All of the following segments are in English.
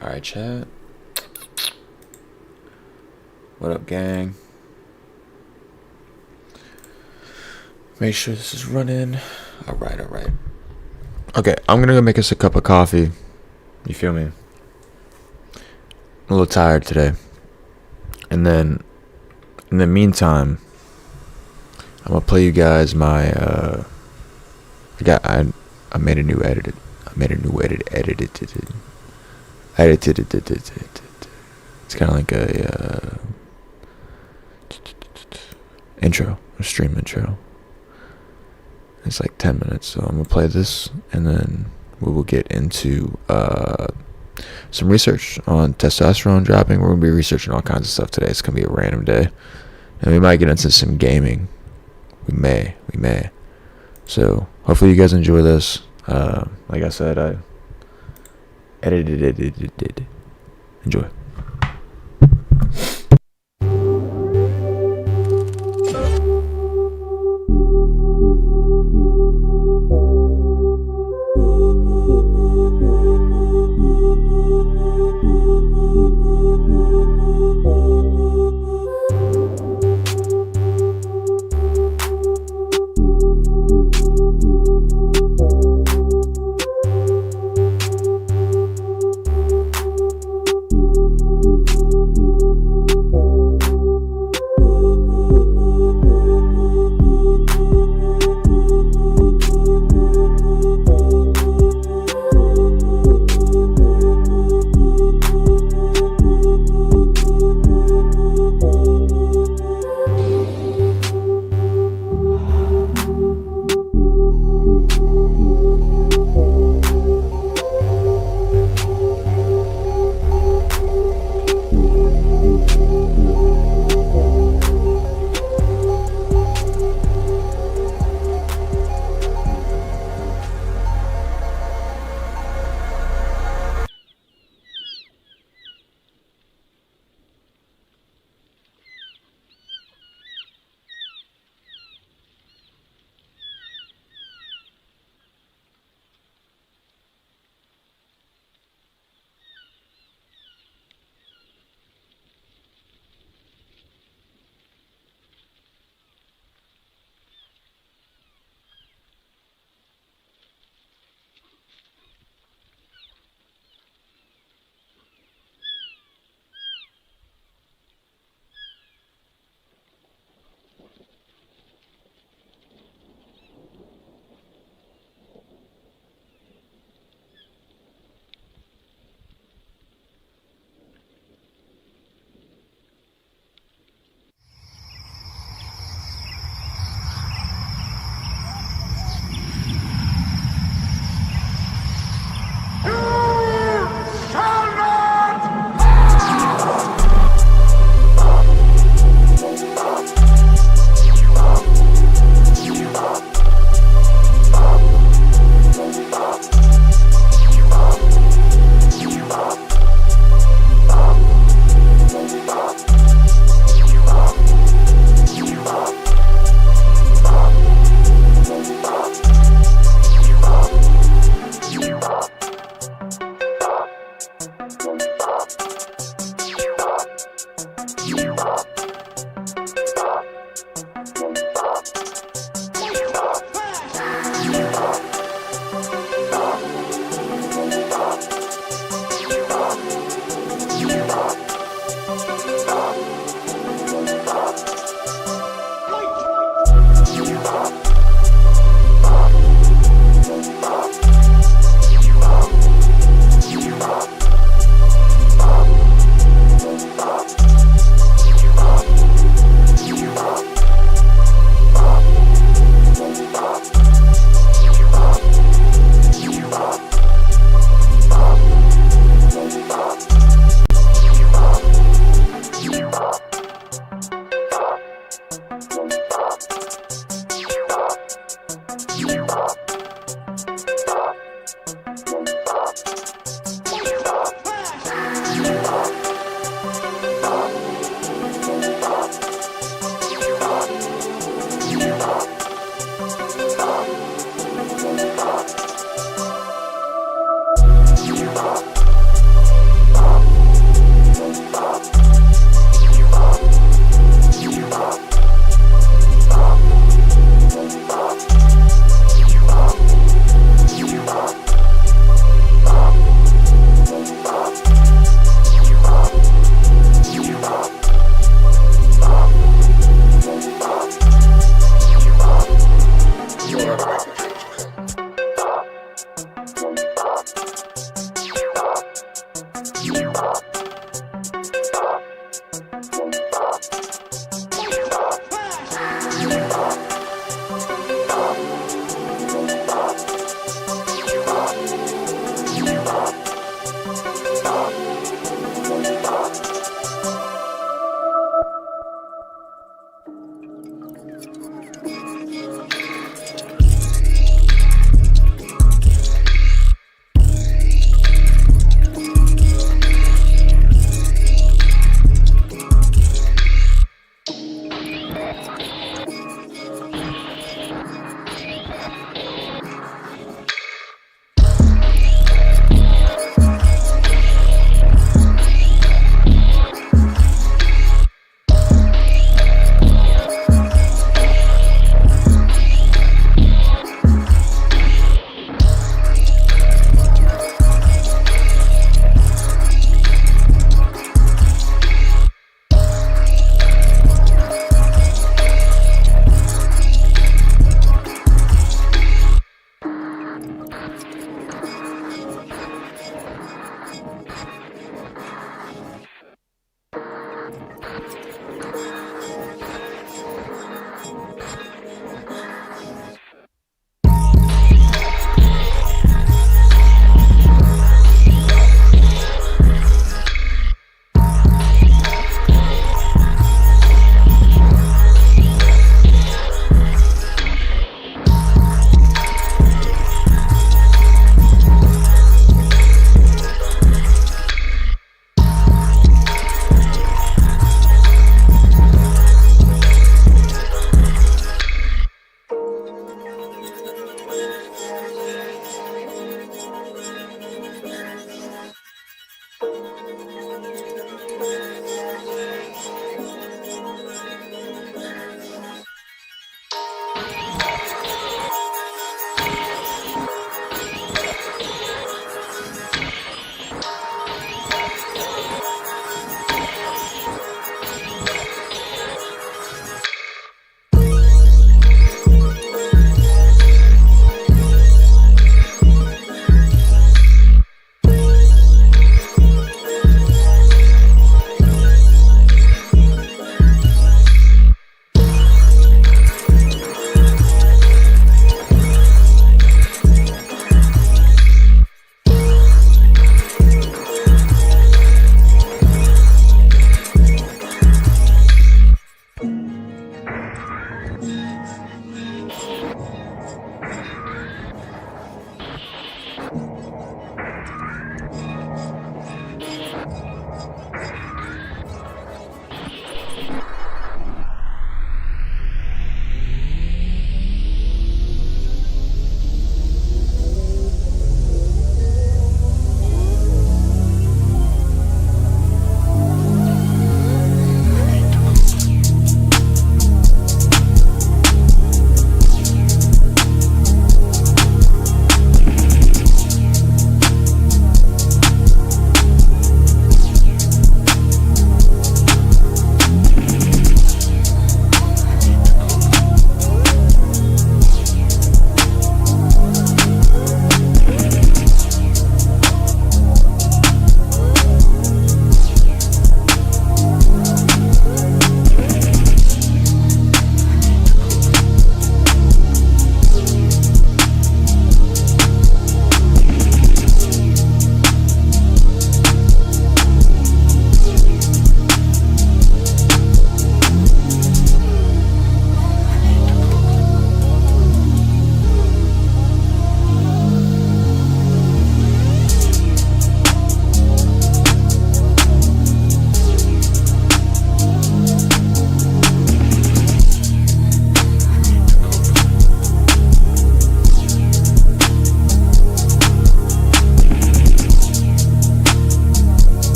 Alright, chat. What up, gang? Make sure this is running. Alright. Okay, I'm gonna go make us a cup of coffee. You feel me? I'm a little tired today. And then, in the meantime, I'm gonna play you guys my, I made a new edited. It's kind of like a a stream intro. It's like 10 minutes, so I'm gonna play this, and then we will get into some research on testosterone dropping. We're gonna be researching all kinds of stuff today. It's gonna be a random day, and we might get into some gaming. We may. So hopefully you guys enjoy this. Like I said, I edited it. Enjoy.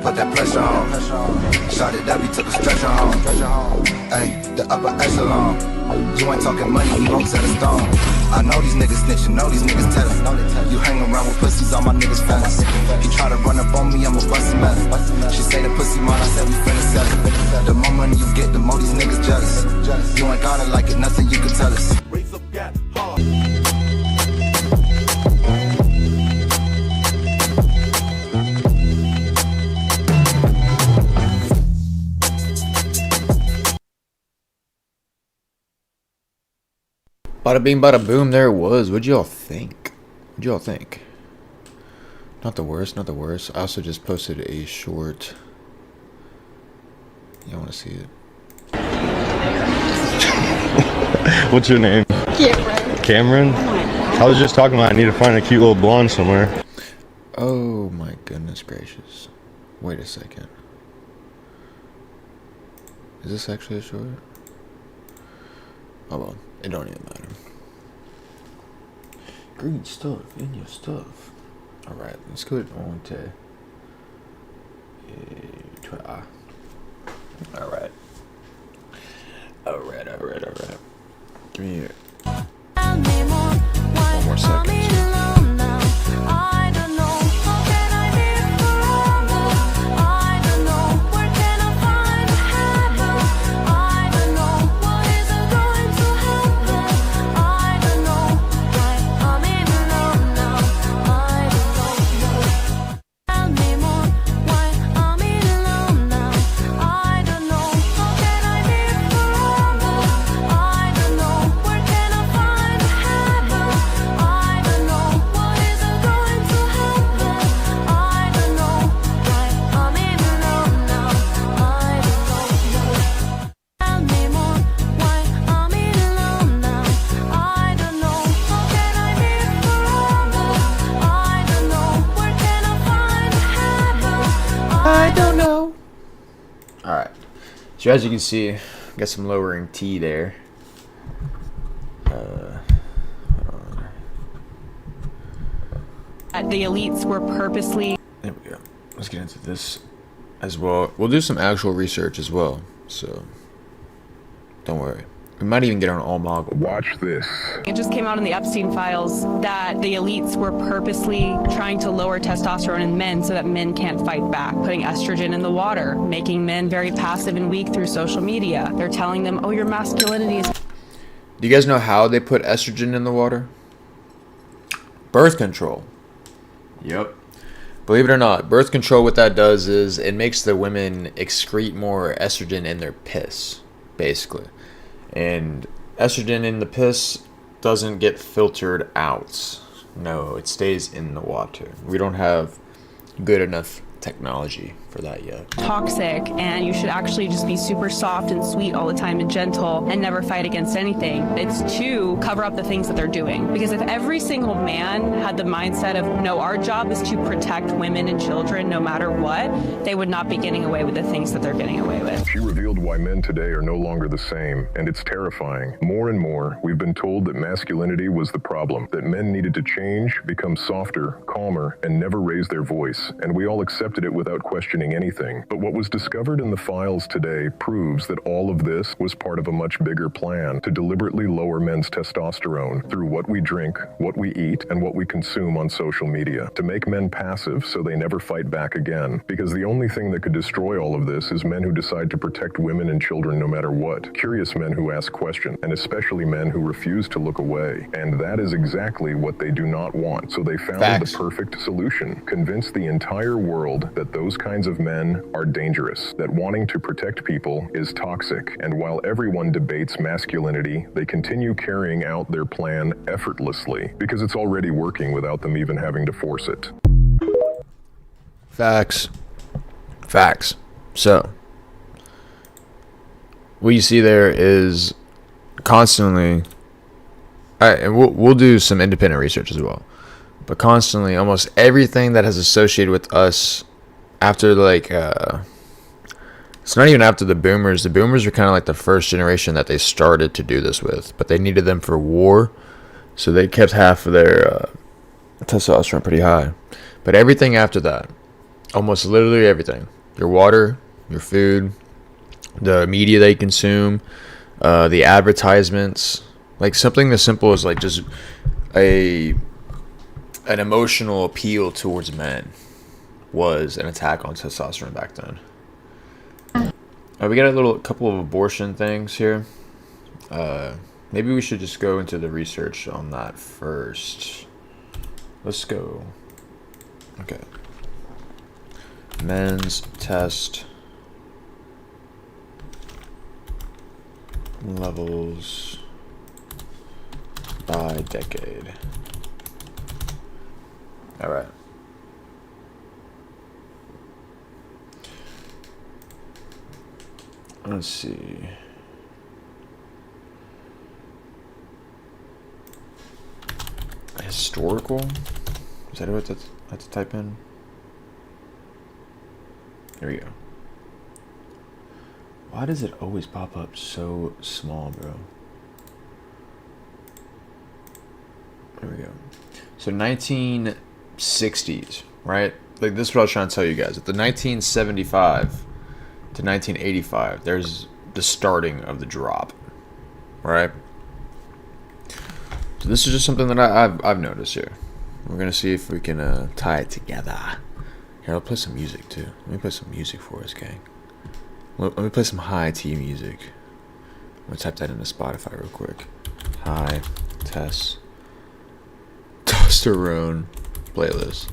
put that pressure on. Shot it up, he took a stretcher home. Ay, the upper echelon. You ain't talking money, you won't set a stone. I know these niggas snitching, know these niggas tellin'. You hang around with pussies, all my niggas fellas. He try to run up on me, I'ma bust him out. She say the pussy mine, I said we finna sell it. The more money you get, the more these niggas jealous. You ain't gotta like it, nothing you can tell us. Bada bing, bada boom, there it was. What'd y'all think? What'd y'all think? Not the worst, not the worst. I also just posted a short. Y'all want to see it? What's your name? Cameron. Cameron? I was just talking about I need to find a cute little blonde somewhere. Oh my goodness gracious. Wait a second. Is this actually a short? Oh well, it don't even matter. Green stuff in your stuff. Alright, let's go on to try. Alright. Alright. Give me one more second. Alright, so as you can see, got some lowering T there. The elites were purposely... There we go. Let's get into this as well. We'll do some actual research as well, so don't worry. We might even get on all mogul. Watch this. It just came out in the Epstein files that the elites were purposely trying to lower testosterone in men so that men can't fight back, putting estrogen in the water, making men very passive and weak through social media. They're telling them, oh, your masculinity is... Do you guys know how they put estrogen in the water? Birth control. Yep. Believe it or not, birth control, what that does is it makes the women excrete more estrogen in their piss, basically. And estrogen in the piss doesn't get filtered out. No, it stays in the water. We don't have good enough technology for that yet. Toxic, and you should actually just be super soft and sweet all the time and gentle and never fight against anything. It's to cover up the things that they're doing. Because if every single man had the mindset of, no, our job is to protect women and children no matter what, they would not be getting away with the things that they're getting away with. She revealed why men today are no longer the same, and it's terrifying. More and more, we've been told that masculinity was the problem, that men needed to change, become softer, calmer, and never raise their voice. And we all accepted it without questioning anything. But what was discovered in the files today proves that all of this was part of a much bigger plan to deliberately lower men's testosterone through what we drink, what we eat, and what we consume on social media, to make men passive so they never fight back again. Because the only thing that could destroy all of this is men who decide to protect women and children no matter what. Curious men who ask questions, and especially men who refuse to look away. And that is exactly what they do not want. So they found the perfect solution. Convince the entire world that those kinds of men are dangerous, that wanting to protect people is toxic, and while everyone debates masculinity, they continue carrying out their plan effortlessly, because it's already working without them even having to force it. Facts. So, what you see there is constantly, and we'll do some independent research as well, but constantly, almost everything that has associated with us after, like, it's not even after the boomers. The boomers were kind of like the first generation that they started to do this with, but they needed them for war, so they kept half of their testosterone pretty high. But everything after that, almost literally everything. Your water, your food, the media they consume, the advertisements. Like something as simple as like just an emotional appeal towards men was an attack on testosterone back then. We got a couple of abortion things here. Maybe we should just go into the research on that first. Let's go. Okay. Men's test levels by decade. All right. Let's see. Historical? Is that what I have to type in? There we go. Why does it always pop up so small, bro? There we go. So 1960s, right? Like this is what I was trying to tell you guys. At the 1975 to 1985, there's the starting of the drop, right? So this is just something that I've noticed here. We're gonna see if we can tie it together. Here, I'll play some music too. Let me play some music for us, gang. Let me play some high tea music. I'm gonna type that into Spotify real quick. High testosterone playlist.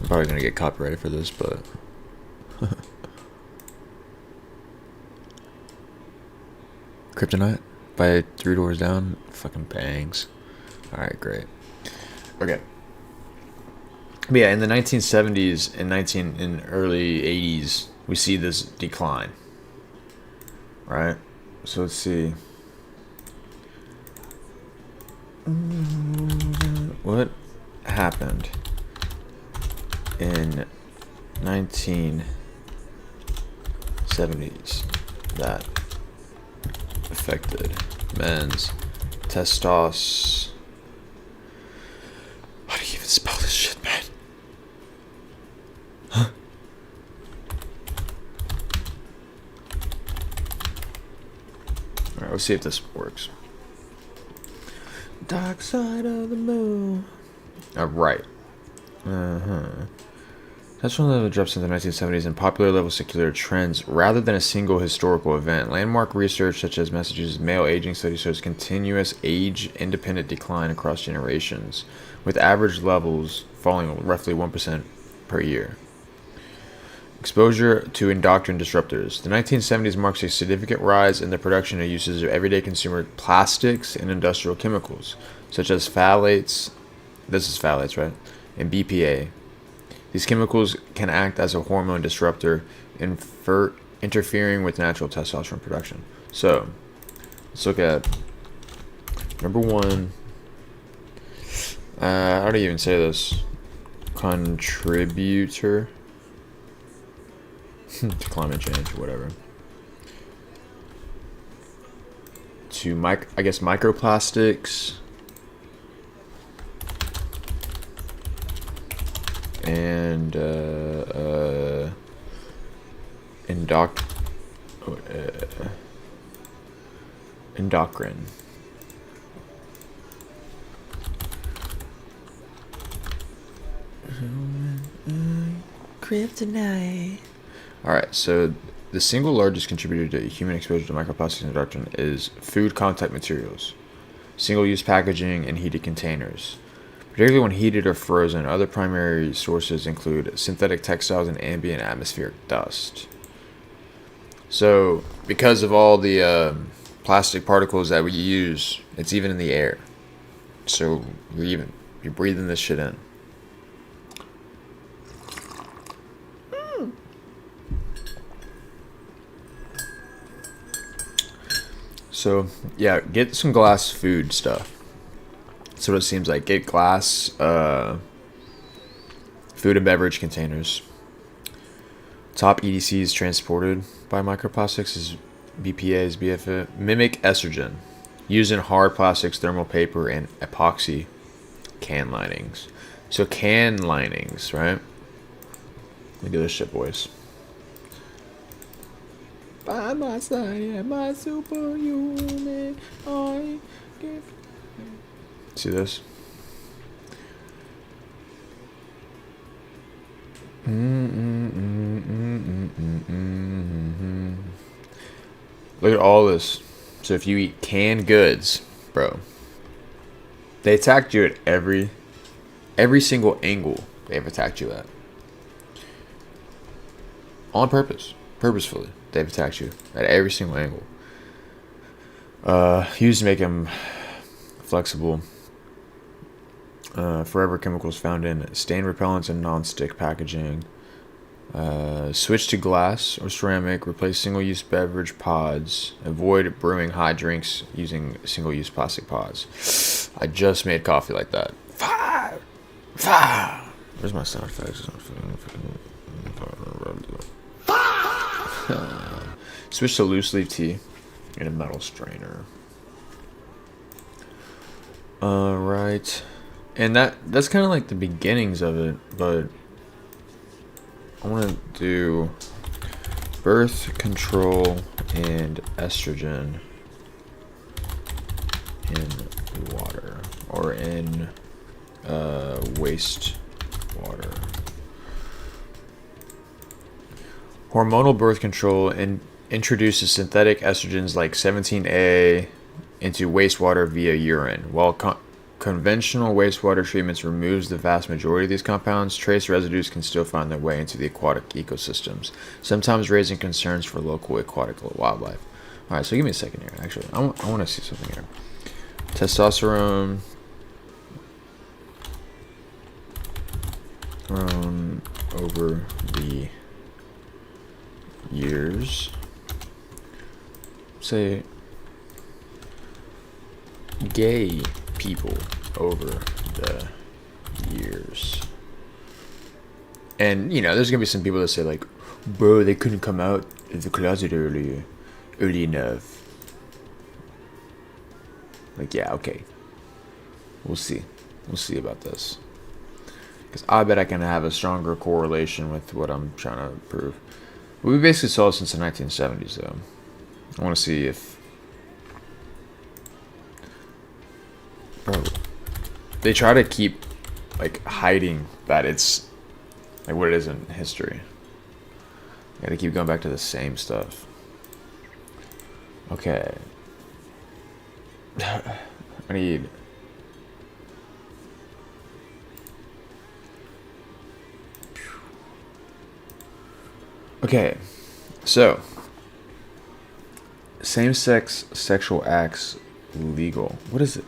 I'm probably gonna get copyrighted for this, but Kryptonite by Three Doors Down fucking bangs. Alright, great. Okay. But yeah, in the 1970s and in early 80s, we see this decline. Right? So let's see. What happened in 1970s that affected men's testosterone? How do you even spell this shit, man? Huh? Alright, let's see if this works. Dark side of the moon. Alright. Testosterone level drops in the 1970s in popular level secular trends rather than a single historical event. Landmark research such as Massachusetts male aging study shows continuous age-independent decline across generations, with average levels falling roughly 1% per year. Exposure to endocrine disruptors. The 1970s marks a significant rise in the production and usage of everyday consumer plastics and industrial chemicals, such as phthalates, this is phthalates, right, and BPA. These chemicals can act as a hormone disruptor, interfering with natural testosterone production. So, let's look at number one. How do you even say this? Contributor to climate change, whatever. To microplastics and endocrine. Kryptonite. Alright, so the single largest contributor to human exposure to microplastics and endocrine is food contact materials, single-use packaging, and heated containers. Particularly when heated or frozen, other primary sources include synthetic textiles and ambient atmospheric dust. So, because of all the plastic particles that we use, it's even in the air. So, you're breathing this shit in. So, yeah, get some glass food stuff. That's what it seems like. Get glass food and beverage containers. Top EDCs transported by microplastics is BPAs, BFA. Mimic estrogen. Used in hard plastics, thermal paper, and epoxy can linings. So can linings, right? Look at this shit, boys. By my side, my superhuman, I give. See this? Look at all this. So if you eat canned goods, bro, they attacked you at every single angle they've attacked you at. On purpose. Purposefully. They've attacked you at every single angle. Used to make them flexible. Forever chemicals found in stain repellents and non-stick packaging. Switch to glass or ceramic. Replace single-use beverage pods. Avoid brewing hot drinks using single-use plastic pods. I just made coffee like that. Where's my sound effects? Switch to loose leaf tea in a metal strainer. Alright. And that's kind of like the beginnings of it, but I want to do birth control and estrogen in water, or in waste water. Hormonal birth control introduces synthetic estrogens like 17A into wastewater via urine. While conventional wastewater treatments removes the vast majority of these compounds, trace residues can still find their way into the aquatic ecosystems, sometimes raising concerns for local aquatic wildlife. Alright, so give me a second here. Actually, I want to see something here. Testosterone grown over the years. Say gay people over the years. And there's gonna be some people that say like, bro, they couldn't come out of the closet early enough. Like, yeah, okay, we'll see about this, because I bet I can have a stronger correlation with what I'm trying to prove. We basically saw it since the 1970s, though. I want to see if... Bro, they try to keep, like, hiding that it's, like, what it is in history. Yeah, they keep going back to the same stuff. Okay. I need... Okay, so same-sex sexual acts legal. What is it?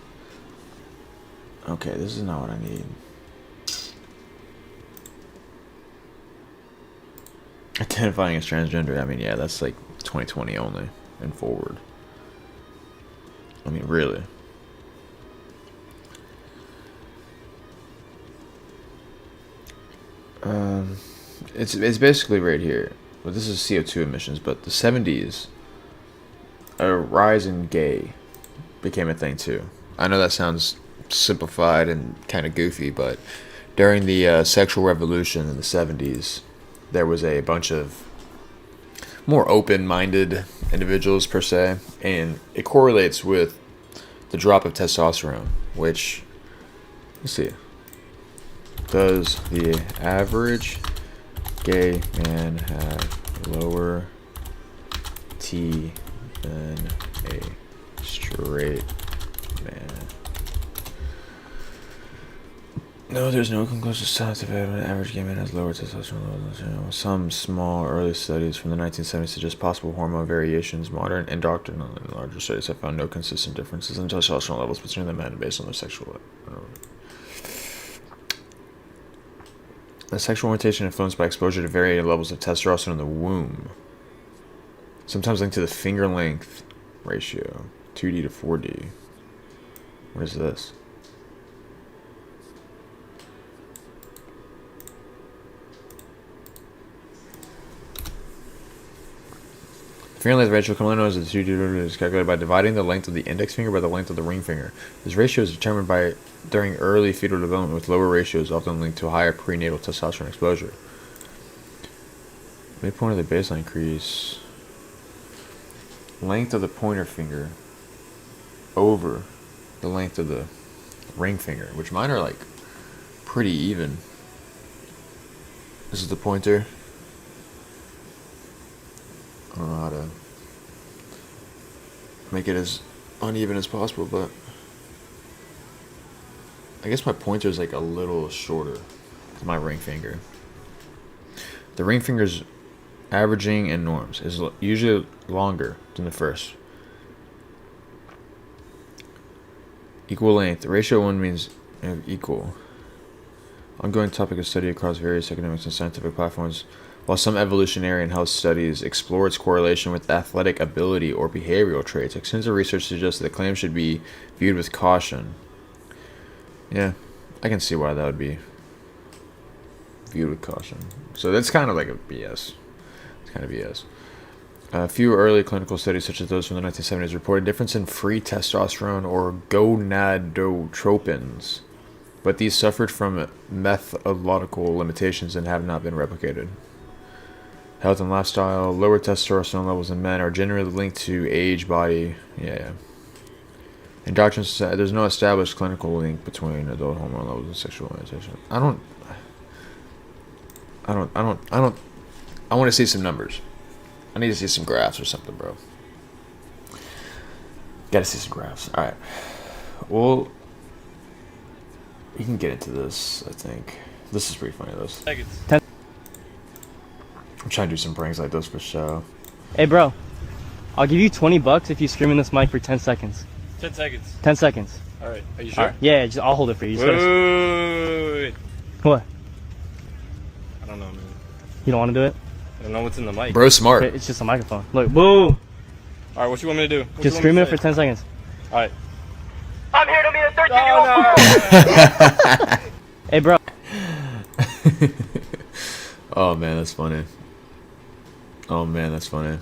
Okay, this is not what I need. Identifying as transgender, I mean, yeah, that's like 2020 only and forward. I mean, really. It's basically right here. Well, this is CO2 emissions, but the 70s, a rise in gay became a thing too. I know that sounds simplified and kind of goofy, but during the sexual revolution in the 70s, there was a bunch of more open-minded individuals per se, and it correlates with the drop of testosterone, which, let's see, does the average gay man have lower T than a straight man? No, there's no conclusive scientific evidence. Average gay man has lower testosterone levels. Some small early studies from the 1970s suggest possible hormone variations. Modern and doctrinal and larger studies have found no consistent differences in testosterone levels between the men based on their sexual. The sexual orientation influenced by exposure to varying levels of testosterone in the womb, sometimes linked to the finger length ratio, 2D to 4D. What is this? Finger length ratio, commonly known as the 2D, is calculated by dividing the length of the index finger by the length of the ring finger. This ratio is determined by during early fetal development, with lower ratios often linked to higher prenatal testosterone exposure. Midpoint of the baseline increase. Length of the pointer finger over the length of the ring finger, which mine are like pretty even. This is the pointer. I don't know how to make it as uneven as possible, but I guess my pointer is like a little shorter than my ring finger. The ring finger's averaging in norms is usually longer than the first. Equal length. The ratio 1 means equal. Ongoing topic of study across various academics and scientific platforms. While some evolutionary and health studies explore its correlation with athletic ability or behavioral traits, extensive research suggests that the claim should be viewed with caution. Yeah, I can see why that would be viewed with caution. So that's kind of like a BS. It's kind of BS. A few early clinical studies, such as those from the 1970s, reported difference in free testosterone or gonadotropins, but these suffered from methodological limitations and have not been replicated. Health and lifestyle. Lower testosterone levels in men are generally linked to age, body. Yeah. Endogenous. There's no established clinical link between adult hormone levels and sexual orientation. I want to see some numbers. I need to see some graphs or something, bro. Gotta see some graphs. All right. Well, we can get into this. I think this is pretty funny. This. I'm trying to do some pranks like this for show. Hey, bro. I'll give you $20 if you scream in this mic for 10 seconds. 10 seconds. 10 seconds. All right. Are you sure? Right. Yeah, I'll hold it for you. Wait. What? I don't know, man. You don't want to do it? I don't know what's in the mic. Bro, smart. It's just a microphone. Look, boo! All right, what you want me to do? Just scream it for 10 seconds. All right. I'm here to meet a 13-year-old girl! Hey, bro. Oh, man, that's funny. Oh, man, that's funny.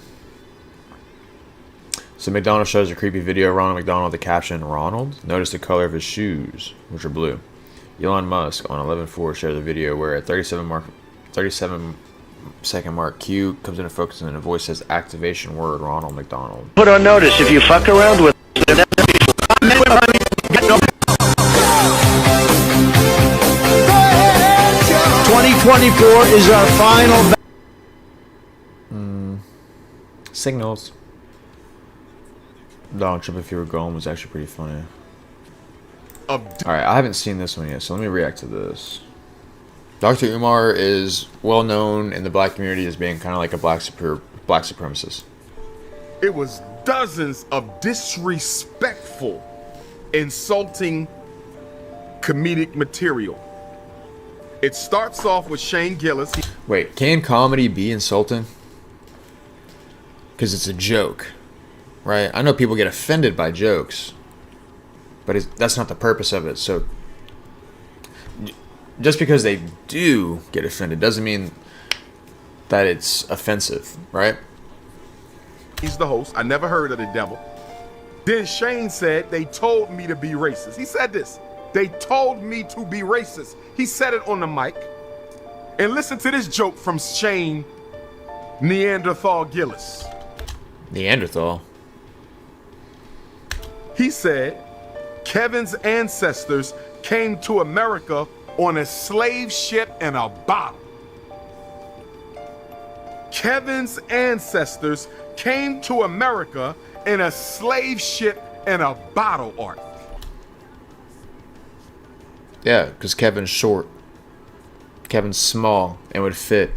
So McDonald shows a creepy video of Ronald McDonald with the caption, Ronald? Notice the color of his shoes, which are blue. Elon Musk on 11/4 shared the video where at 37-second mark, Q comes into focus and then a voice says activation word Ronald McDonald. Put on notice if you fuck around with 2024 is our final Signals. Donald Trump, if you were going, was actually pretty funny. Alright, I haven't seen this one yet, so let me react to this. Dr. Umar is well known in the black community as being kind of like a black supremacist. It was dozens of disrespectful, insulting comedic material. It starts off with Shane Gillis. Wait, can comedy be insulting? Because it's a joke, right? I know people get offended by jokes, but that's not the purpose of it. So just because they do get offended doesn't mean that it's offensive, right? He's the host. I never heard of the devil. Then Shane said, they told me to be racist. He said this. They told me to be racist. He said it on the mic. And listen to this joke from Shane Neanderthal Gillis. Neanderthal? He said, Kevin's ancestors came to America on a slave ship in a bottle. Kevin's ancestors came to America in a slave ship in a bottle, Art. Yeah, because Kevin's short. Kevin's small and would fit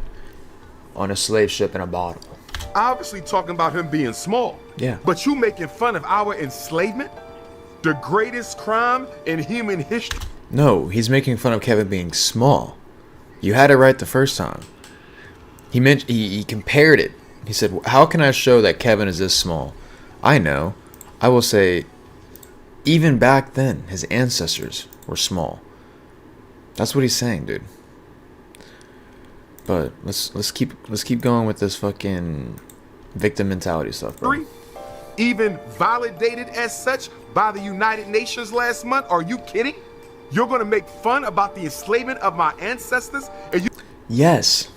on a slave ship in a bottle. Obviously talking about him being small. Yeah. But you making fun of our enslavement? The greatest crime in human history? No, he's making fun of Kevin being small. You had it right the first time. He compared it. He said, how can I show that Kevin is this small? I know. I will say, even back then, his ancestors were small. That's what he's saying, dude. But let's keep going with this fucking victim mentality stuff, bro. Even validated as such by the United Nations last month? Are you kidding? You're gonna make fun about the enslavement of my ancestors? And you Yes.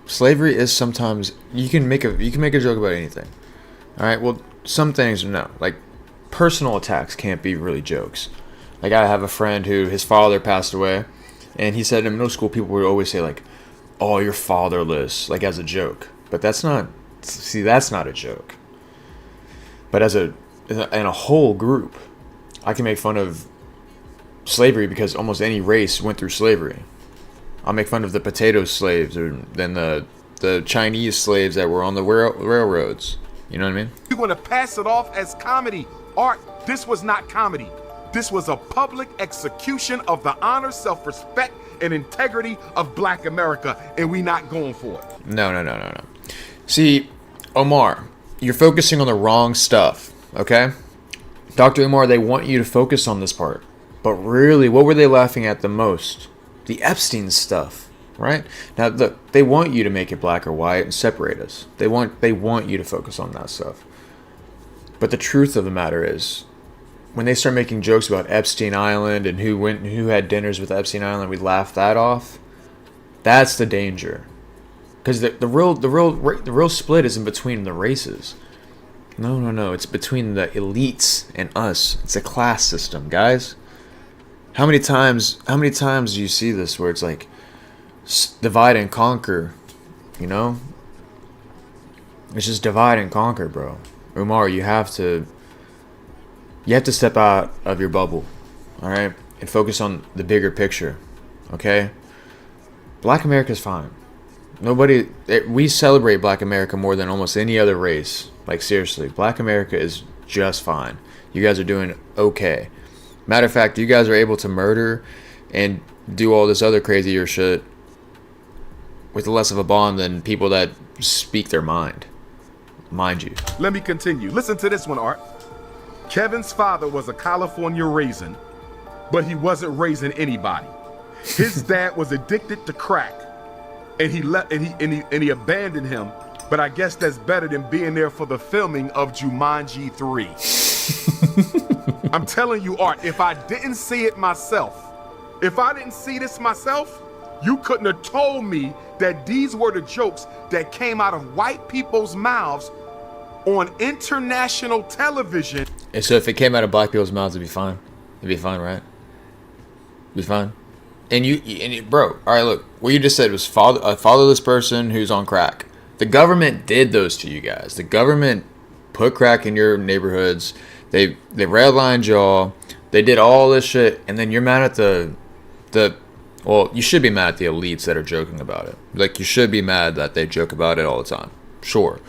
slavery is sometimes you can make a joke about anything. All right. Well, some things no. Like personal attacks can't be really jokes. Like I have a friend who his father passed away, and he said in middle school people would always say like, "Oh, you're fatherless," like as a joke. But that's not a joke. But in a whole group, I can make fun of slavery because almost any race went through slavery. I'll make fun of the potato slaves or then the Chinese slaves that were on the railroads. You know what I mean? You're going to pass it off as comedy. Art, this was not comedy. This was a public execution of the honor, self-respect, and integrity of Black America, and we not going for it. No. See, Omar, you're focusing on the wrong stuff, okay? Dr. Umar, they want you to focus on this part. But really, what were they laughing at the most? The Epstein stuff, right? Now, look, they want you to make it black or white and separate us. They want you to focus on that stuff. But the truth of the matter is, when they start making jokes about Epstein Island and who had dinners with Epstein Island, we laugh that off. That's the danger. Because the real split isn't between the races. No. It's between the elites and us. It's a class system, guys. How many times do you see this where it's like divide and conquer, you know? It's just divide and conquer, bro. Umar, you have to step out of your bubble, all right? And focus on the bigger picture, okay? Black America's fine. We celebrate Black America more than almost any other race. Like seriously, Black America is just fine. You guys are doing okay. Matter of fact, you guys are able to murder and do all this other crazier shit with less of a bond than people that speak their mind. Mind you. Let me continue. Listen to this one, Art. Kevin's father was a California raisin, but he wasn't raising anybody. His dad was addicted to crack, and he abandoned him. But I guess that's better than being there for the filming of Jumanji 3. I'm telling you, Art, if I didn't see it myself, if I didn't see this myself, you couldn't have told me that these were the jokes that came out of white people's mouths on international television. And so if it came out of black people's mouths, it'd be fine. It'd be fine, right? It'd be fine. And bro, all right, look, what you just said was a fatherless person who's on crack. The government did those to you guys. The government put crack in your neighborhoods. They redlined y'all. They did all this shit, and then you're mad at well, you should be mad at the elites that are joking about it. Like, you should be mad that they joke about it all the time. Sure.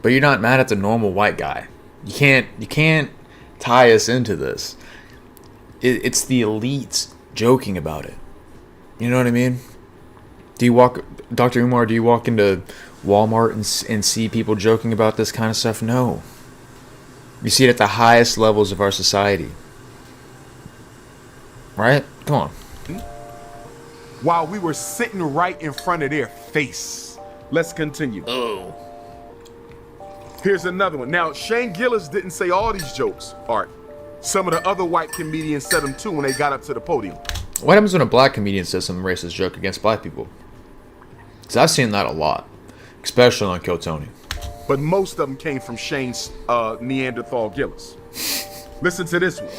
But you're not mad at the normal white guy. You can't tie us into this. It's the elites joking about it. You know what I mean? Dr. Umar, do you walk into Walmart and see people joking about this kind of stuff? No. You see it at the highest levels of our society. Right? Come on. While we were sitting right in front of their face. Let's continue. Oh. Here's another one. Now, Shane Gillis didn't say all these jokes, Art. Some of the other white comedians said them too when they got up to the podium. What happens when a black comedian says some racist joke against black people? Because I've seen that a lot, especially on Kill Tony. But most of them came from Shane's Neanderthal Gillis. Listen to this one.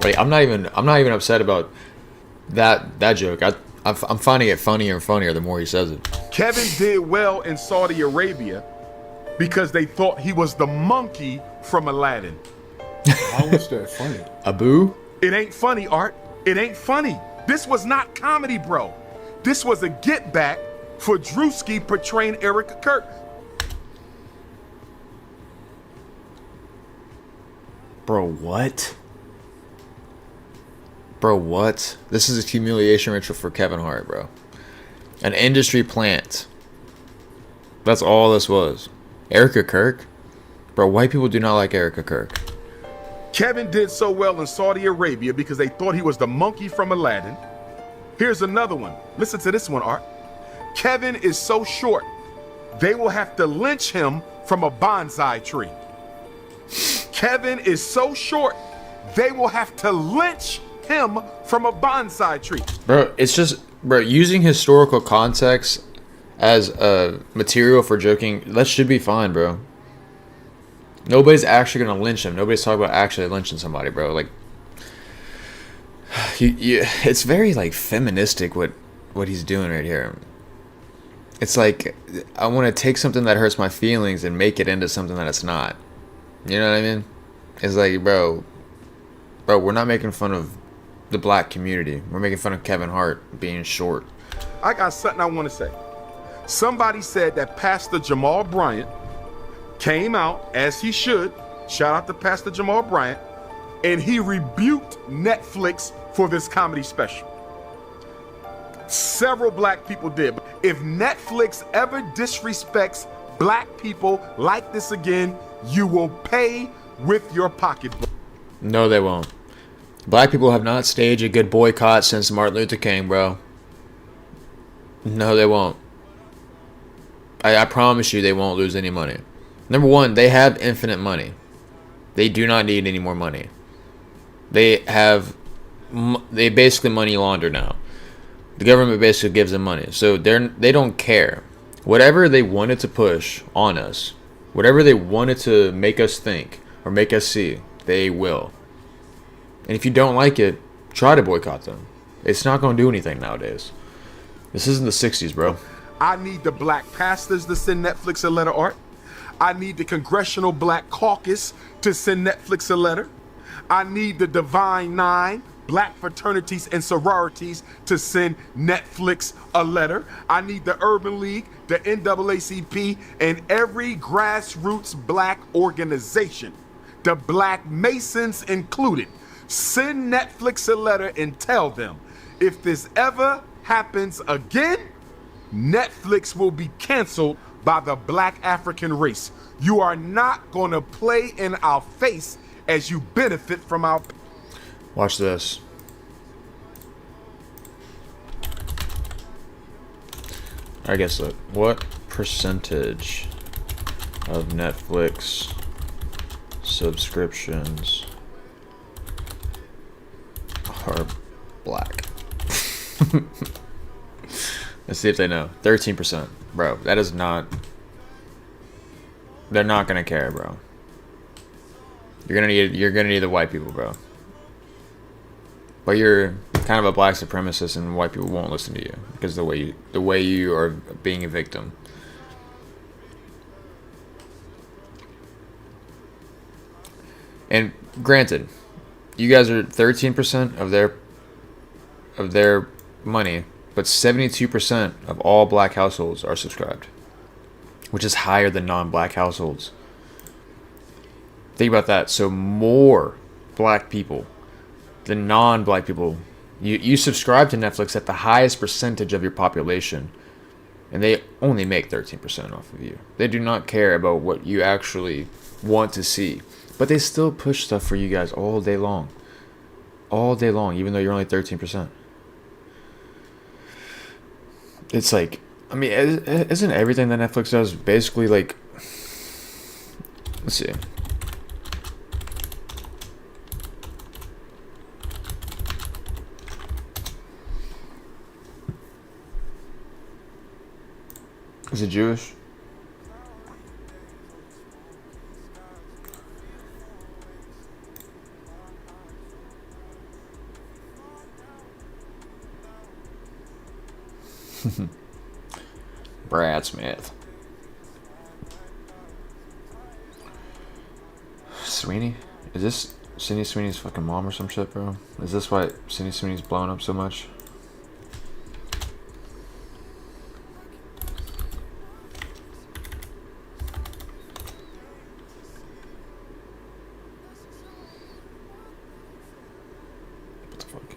Wait, I'm not even upset about that joke. I'm finding it funnier and funnier the more he says it. Kevin did well in Saudi Arabia because they thought he was the monkey from Aladdin. How was that funny? Abu? It ain't funny, Art. It ain't funny. This was not comedy, bro. This was a get back for Drewski portraying Erica Kirk. Bro, what? Bro, what? This is a humiliation ritual for Kevin Hart, bro. An industry plant. That's all this was. Erica Kirk? Bro, white people do not like Erica Kirk. Kevin did so well in Saudi Arabia because they thought he was the monkey from Aladdin. Here's another one. Listen to this one, Art. Kevin is so short, they will have to lynch him from a bonsai tree. Kevin is so short, they will have to lynch him from a bonsai tree. Bro, it's just, bro, using historical context as material for joking, that should be fine, bro. Nobody's actually gonna lynch him. Nobody's talking about actually lynching somebody, bro. Like, it's very like feministic what he's doing right here. It's like I want to take something that hurts my feelings and make it into something that it's not. You know what I mean? It's like, bro, we're not making fun of the black community. We're making fun of Kevin Hart being short. I got something I want to say. Somebody said that Pastor Jamal Bryant came out, as he should, shout out to Pastor Jamal Bryant, and he rebuked Netflix for this comedy special. Several black people did. If Netflix ever disrespects black people like this again, you will pay with your pocketbook. No, they won't. Black people have not staged a good boycott since Martin Luther King, bro. No, they won't. I promise you they won't lose any money. Number one, they have infinite money. They do not need any more money. They basically money launder now. The government basically gives them money. So they don't care. Whatever they wanted to push on us, whatever they wanted to make us think or make us see, they will. And if you don't like it, try to boycott them. It's not going to do anything nowadays. This isn't the 60s, bro. I need the black pastors to send Netflix a letter, Art. I need the Congressional Black Caucus to send Netflix a letter. I need the Divine Nine, black fraternities and sororities, to send Netflix a letter. I need the Urban League, the NAACP, and every grassroots black organization, the Black Masons included. Send Netflix a letter and tell them, if this ever happens again, Netflix will be canceled by the black African race. You are not going to play in our face as you benefit from our... Watch this. I guess look. What percentage of Netflix subscriptions are black? Let's see if they know. 13%. Bro, that is not... They're not gonna care, bro. You're gonna need the white people, bro. But you're kind of a black supremacist, and white people won't listen to you because the way you are being a victim. And granted, you guys are 13% of their money, but 72% of all black households are subscribed, which is higher than non-black households. Think about that. So more black people than non-black people. You subscribe to Netflix at the highest percentage of your population, and they only make 13% off of you. They do not care about what you actually want to see, but they still push stuff for you guys all day long. All day long, even though you're only 13%. It's like, I mean, isn't everything that Netflix does basically like... Let's see. Is it Jewish? Brad Smith. Sweeney? Is this Sydney Sweeney's fucking mom or some shit, bro? Is this why Sydney Sweeney's blown up so much? What the fuck?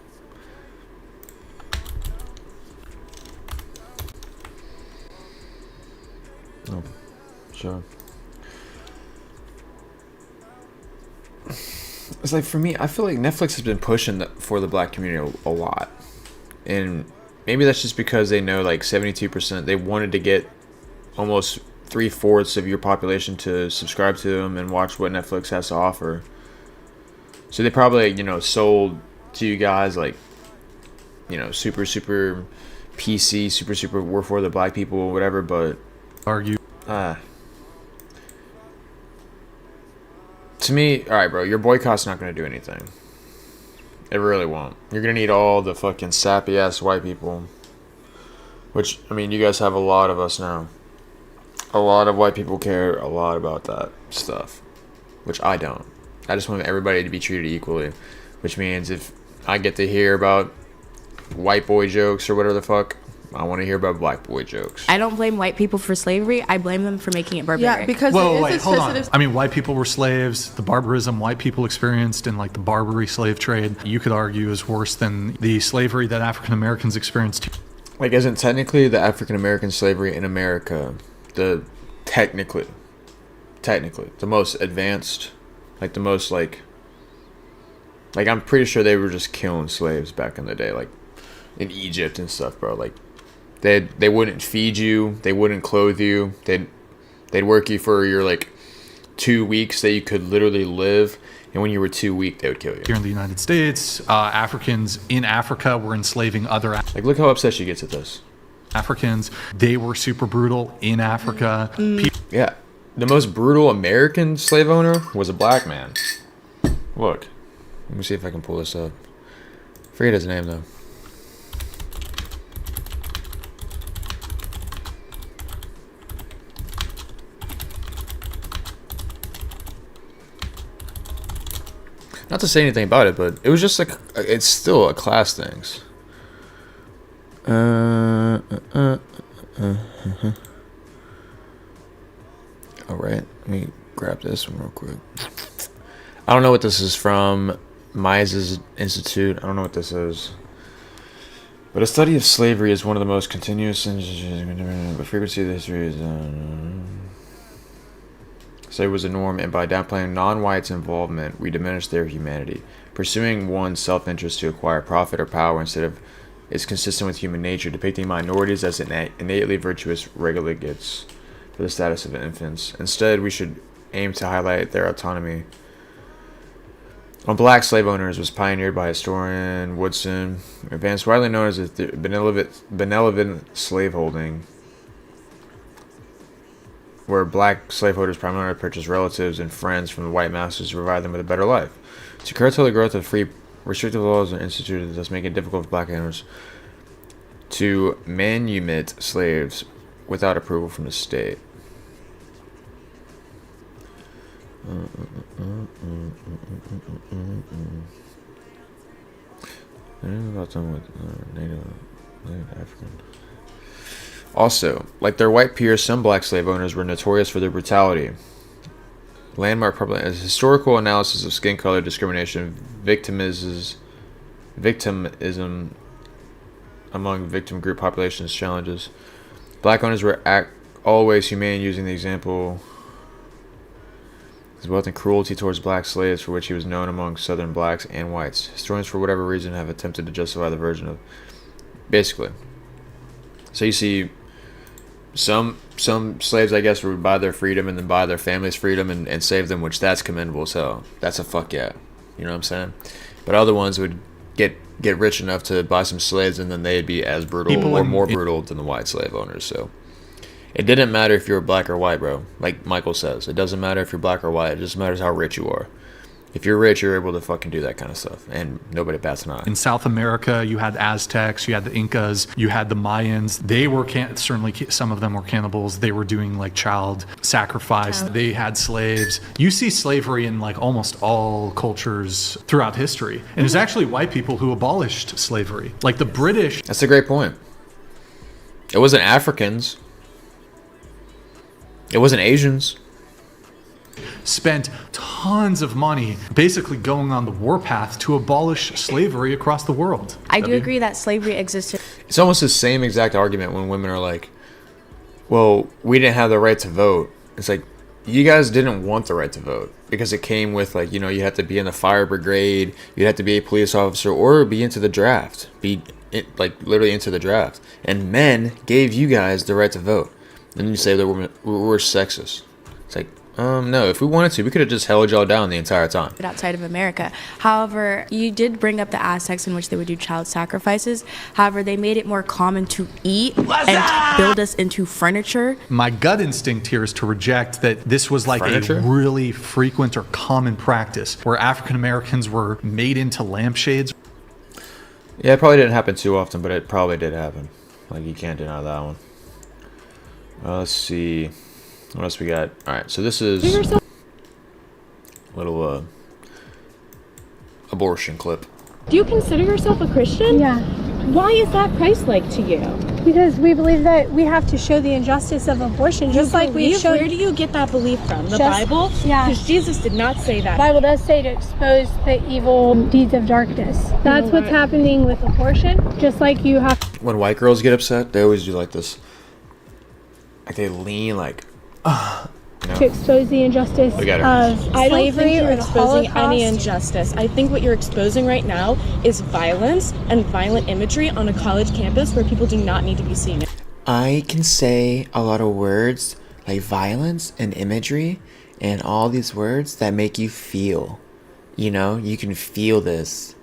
Oh, sure. It's like, for me, I feel like Netflix has been pushing for the black community a lot. And maybe that's just because they know like 72%, they wanted to get almost 3/4 of your population to subscribe to them and watch what Netflix has to offer. So they probably, sold to you guys like, super PC, super, we're for the black people, whatever, but argue. To me, alright, bro, your boycott's not going to do anything. It really won't. You're going to need all the fucking sappy-ass white people. Which, I mean, you guys have a lot of us now. A lot of white people care a lot about that stuff. Which I don't. I just want everybody to be treated equally. Which means if I get to hear about white boy jokes or whatever the fuck, I want to hear about black boy jokes. I don't blame white people for slavery. I blame them for making it barbaric. Yeah, because wait, hold on. I mean, white people were slaves. The barbarism white people experienced in like the Barbary slave trade, you could argue is worse than the slavery that African Americans experienced. Like, isn't technically the African American slavery in America technically the most advanced, like the most like I'm pretty sure they were just killing slaves back in the day, like in Egypt and stuff, bro. Like they wouldn't feed you, they wouldn't clothe you, they'd work you for your like 2 weeks that you could literally live, and when you were too weak, they would kill you. Here in the United States, Africans in Africa were enslaving other like, look how upset she gets at this. Africans. They were super brutal in Africa. Yeah, the most brutal American slave owner was a black man. Look, let me see if I can pull this up. Forget his name though. Not to say anything about it, but it was just like, it's still a class things. Alright, let me grab this one real quick. I don't know what this is from. Mises Institute. I don't know what this is. But a study of slavery is one of the most continuous, but frequency of the history is... Slavery was a norm, and by downplaying non-whites' involvement, we diminished their humanity. Pursuing one's self-interest to acquire profit or power instead of is consistent with human nature. Depicting minorities as innately virtuous regulates for the status of infants. Instead, we should aim to highlight their autonomy. On black slave owners was pioneered by historian Woodson. Advanced widely known as the benevolent slaveholding, where black slaveholders primarily purchased relatives and friends from the white masters to provide them with a better life. To curtail the growth of free, restrictive laws are instituted, thus making it difficult for black owners to manumit slaves without approval from the state. Also, like their white peers, some black slave owners were notorious for their brutality. Landmark problem as historical analysis of skin color discrimination, victimism among victim group populations challenges. Black owners were always humane, using the example his wealth and cruelty towards black slaves, for which he was known among southern blacks and whites. Historians, for whatever reason, have attempted to justify the version of basically. So you see some slaves, I guess, would buy their freedom and then buy their family's freedom and save them, which that's commendable as hell. That's a fuck yeah. You know what I'm saying? But other ones would get rich enough to buy some slaves, and then they'd be as brutal or more brutal than the white slave owners. So it didn't matter if you were black or white, bro. Like Michael says, it doesn't matter if you're black or white. It just matters how rich you are. If you're rich, you're able to fucking do that kind of stuff, and nobody bats an eye. In South America, you had Aztecs, you had the Incas, you had the Mayans. They were certainly, some of them were cannibals. They were doing like child sacrifice. They had slaves. You see slavery in like almost all cultures throughout history. And it's actually white people who abolished slavery. Like the British. That's a great point. It wasn't Africans. It wasn't Asians. Spent tons of money basically going on the warpath to abolish slavery across the world. I do agree that slavery existed. It's almost the same exact argument when women are like, well, we didn't have the right to vote. It's like, you guys didn't want the right to vote because it came with, like, you know, you had to be in the fire brigade, you had to be a police officer, or be into the draft, literally into the draft. And men gave you guys the right to vote. And you say that we're sexist. It's like, No, if we wanted to, we could have just held y'all down the entire time. Outside of America. However, you did bring up the Aztecs in which they would do child sacrifices. However, they made it more common to eat and build us into furniture. My gut instinct here is to reject that this was like Furniture? a really frequent or common practice where African Americans were made into lampshades. Yeah, it probably didn't happen too often, but it probably did happen. Like, you can't deny that one. Let's see. What else we got? Alright, so this is a little abortion clip. Do you consider yourself a Christian? Yeah. Why is that Christ-like to you? Because we believe that we have to show the injustice of abortion, just like we showed. Where do you get that belief from? The Bible? Yeah. Because Jesus did not say that. The Bible does say to expose the evil deeds of darkness. That's what's happening with abortion, just like you have. When white girls get upset, they always do like this. Like, they lean like, you know? To expose the injustice of I don't think slavery you're or the exposing Holocaust. any injustice. I think what you're exposing right now is violence and violent imagery on a college campus where people do not need to be seen. I can say a lot of words like violence and imagery and all these words that make you feel. You know, you can feel this.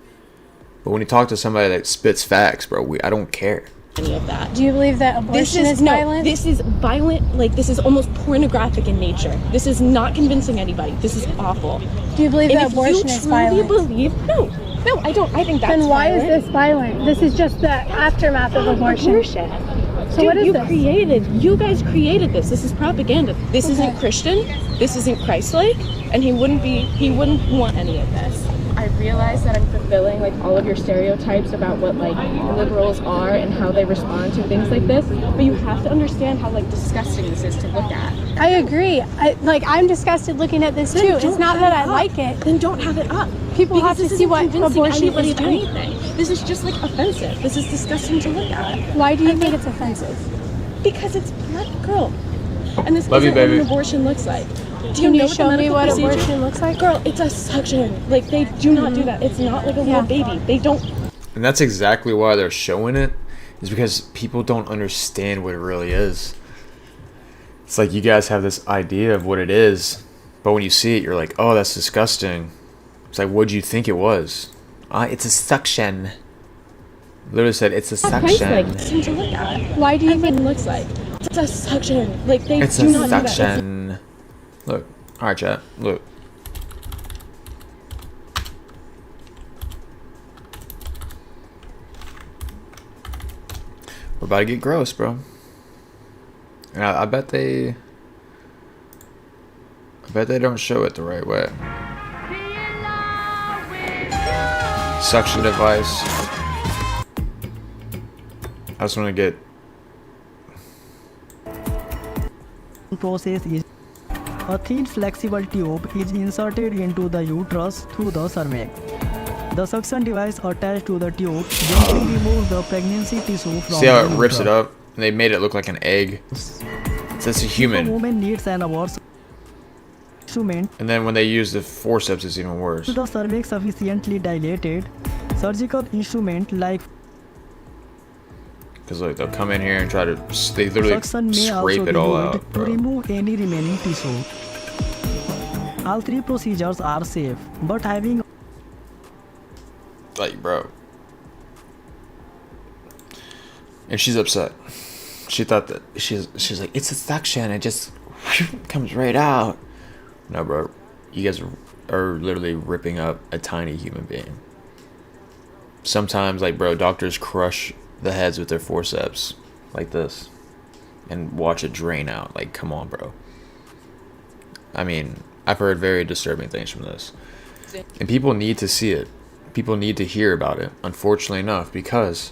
But when you talk to somebody that spits facts, bro, I don't care. Any of that. Do you believe that abortion is violent? This is violent, like this is almost pornographic in nature. This is not convincing anybody. This is awful. Do you believe And that if abortion you is truly violent? believe, no, I don't. I think that's Then why violent. is this violent? This is just the aftermath of abortion. So Dude, what is this? You guys created this. This is propaganda. This isn't Christian. This isn't Christ-like, and he wouldn't want any of this. I realize that I'm fulfilling like all of your stereotypes about what like liberals are and how they respond to things like this, but you have to understand how like disgusting this is to look at. I agree. I'm disgusted looking at this too. Then It's don't not have that it I up. like it. Then don't have it up. People Because have to this see isn't what convincing abortion anybody is of doing. anything. This is just like offensive. This is disgusting to look at. Why do you think it's offensive? Because it's blood, girl. And this Love you, isn't what baby. an abortion looks like. Do Can know you what show the me medical what procedure- abortion looks like? Girl, it's a suction. Like, they do not do that. It's not like a little baby. They don't. And that's exactly why they're showing it, is because people don't understand what it really is. It's like you guys have this idea of what it is, but when you see it, you're like, oh, that's disgusting. It's like, what'd you think it was? It's a suction. Literally said, it's a suction. Christ-like to look at. Why do you think It looks like it's a suction. Like, they It's do a not do that. suction. Look. Alright, chat. Look. We're about to get gross, bro. And I bet they don't show it the right way. Suction device. I just want to get process is a thin flexible tube is inserted into the uterus through the cervix. The suction device attached to the tube gently removes the pregnancy tissue from see how the it rips it uterus. up? And they made it look like an egg. So it's a A human. woman needs an abortion instrument. And then when they use the forceps, it's even worse. The cervix sufficiently dilated. Surgical instrument like Because like they'll come in here and try to, they literally suction may also scrape be it all used out, to bro. remove any remaining tissue. All three procedures are safe, but having Like, bro. And she's upset. She thought that she's like, it's a suction. It just comes right out. No, bro. You guys are literally ripping up a tiny human being. Sometimes, like, bro, doctors crush the heads with their forceps like this and watch it drain out. Like, come on, bro. I mean, I've heard very disturbing things from this. And people need to see it. People need to hear about it, unfortunately enough, because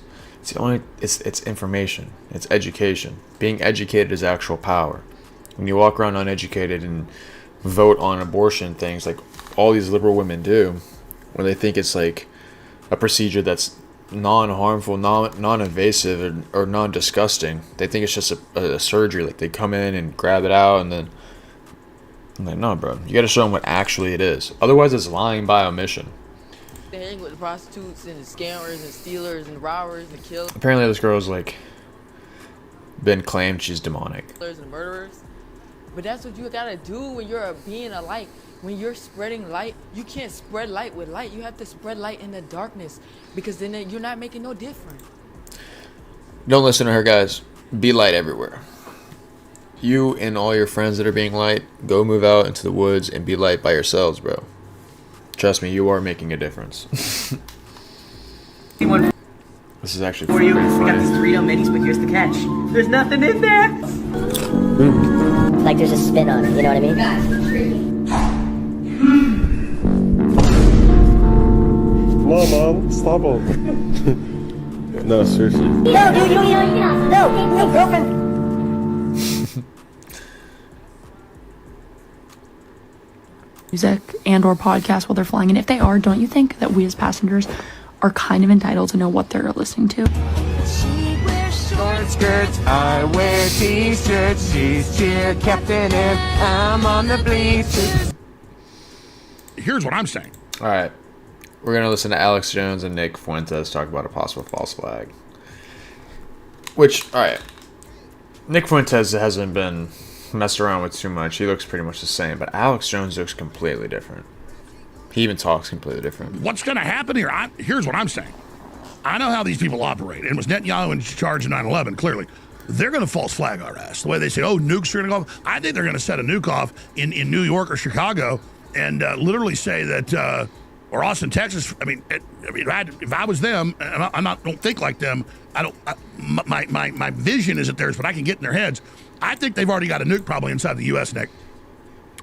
it's information. It's education. Being educated is actual power. When you walk around uneducated and vote on abortion things like all these liberal women do, when they think it's like a procedure that's non-harmful, non-invasive, or non-disgusting, they think it's just a surgery. Like, they come in and grab it out, and then I'm like, no, bro, you gotta show them what actually it is. Otherwise, it's lying by omission. They hang with the prostitutes and the scammers and stealers and robbers and killers Apparently, this girl's like been claimed she's demonic. and murderers. But that's what you gotta do when you're being a light. When you're spreading light, you can't spread light with light. You have to spread light in the darkness, because then you're not making no difference. Don't listen to her, guys. Be light everywhere. You and all your friends that are being light, go move out into the woods and be light by yourselves, bro. Trust me, you are making a difference. This is actually For you, pretty we got funny. these 3 minis, but here's the catch. There's nothing in there. Like there's a spin on it, you know what I mean? Mom, stop it. No, seriously. No, dude, you don't even no girlfriend. Music and or podcasts while they're flying, and if they are, don't you think that we as passengers are kind of entitled to know what they're listening to? Short skirts, I wear t-shirts. She's cheer captain and I'm on the bleachers. Here's what I'm saying. All right. We're going to listen to Alex Jones and Nick Fuentes talk about a possible false flag. Which, all right. Nick Fuentes hasn't been messed around with too much. He looks pretty much the same, but Alex Jones looks completely different. He even talks completely different. What's going to happen here? Here's what I'm saying. I know how these people operate. And it was Netanyahu in charge of 9/11, clearly. They're going to false flag our ass. The way they say, oh, nukes are going to go off. I think they're going to set a nuke off in New York or Chicago and literally say that, or Austin, Texas. I mean, if I was them, and don't think like them, my vision isn't theirs, but I can get in their heads. I think they've already got a nuke probably inside the U.S., Nick.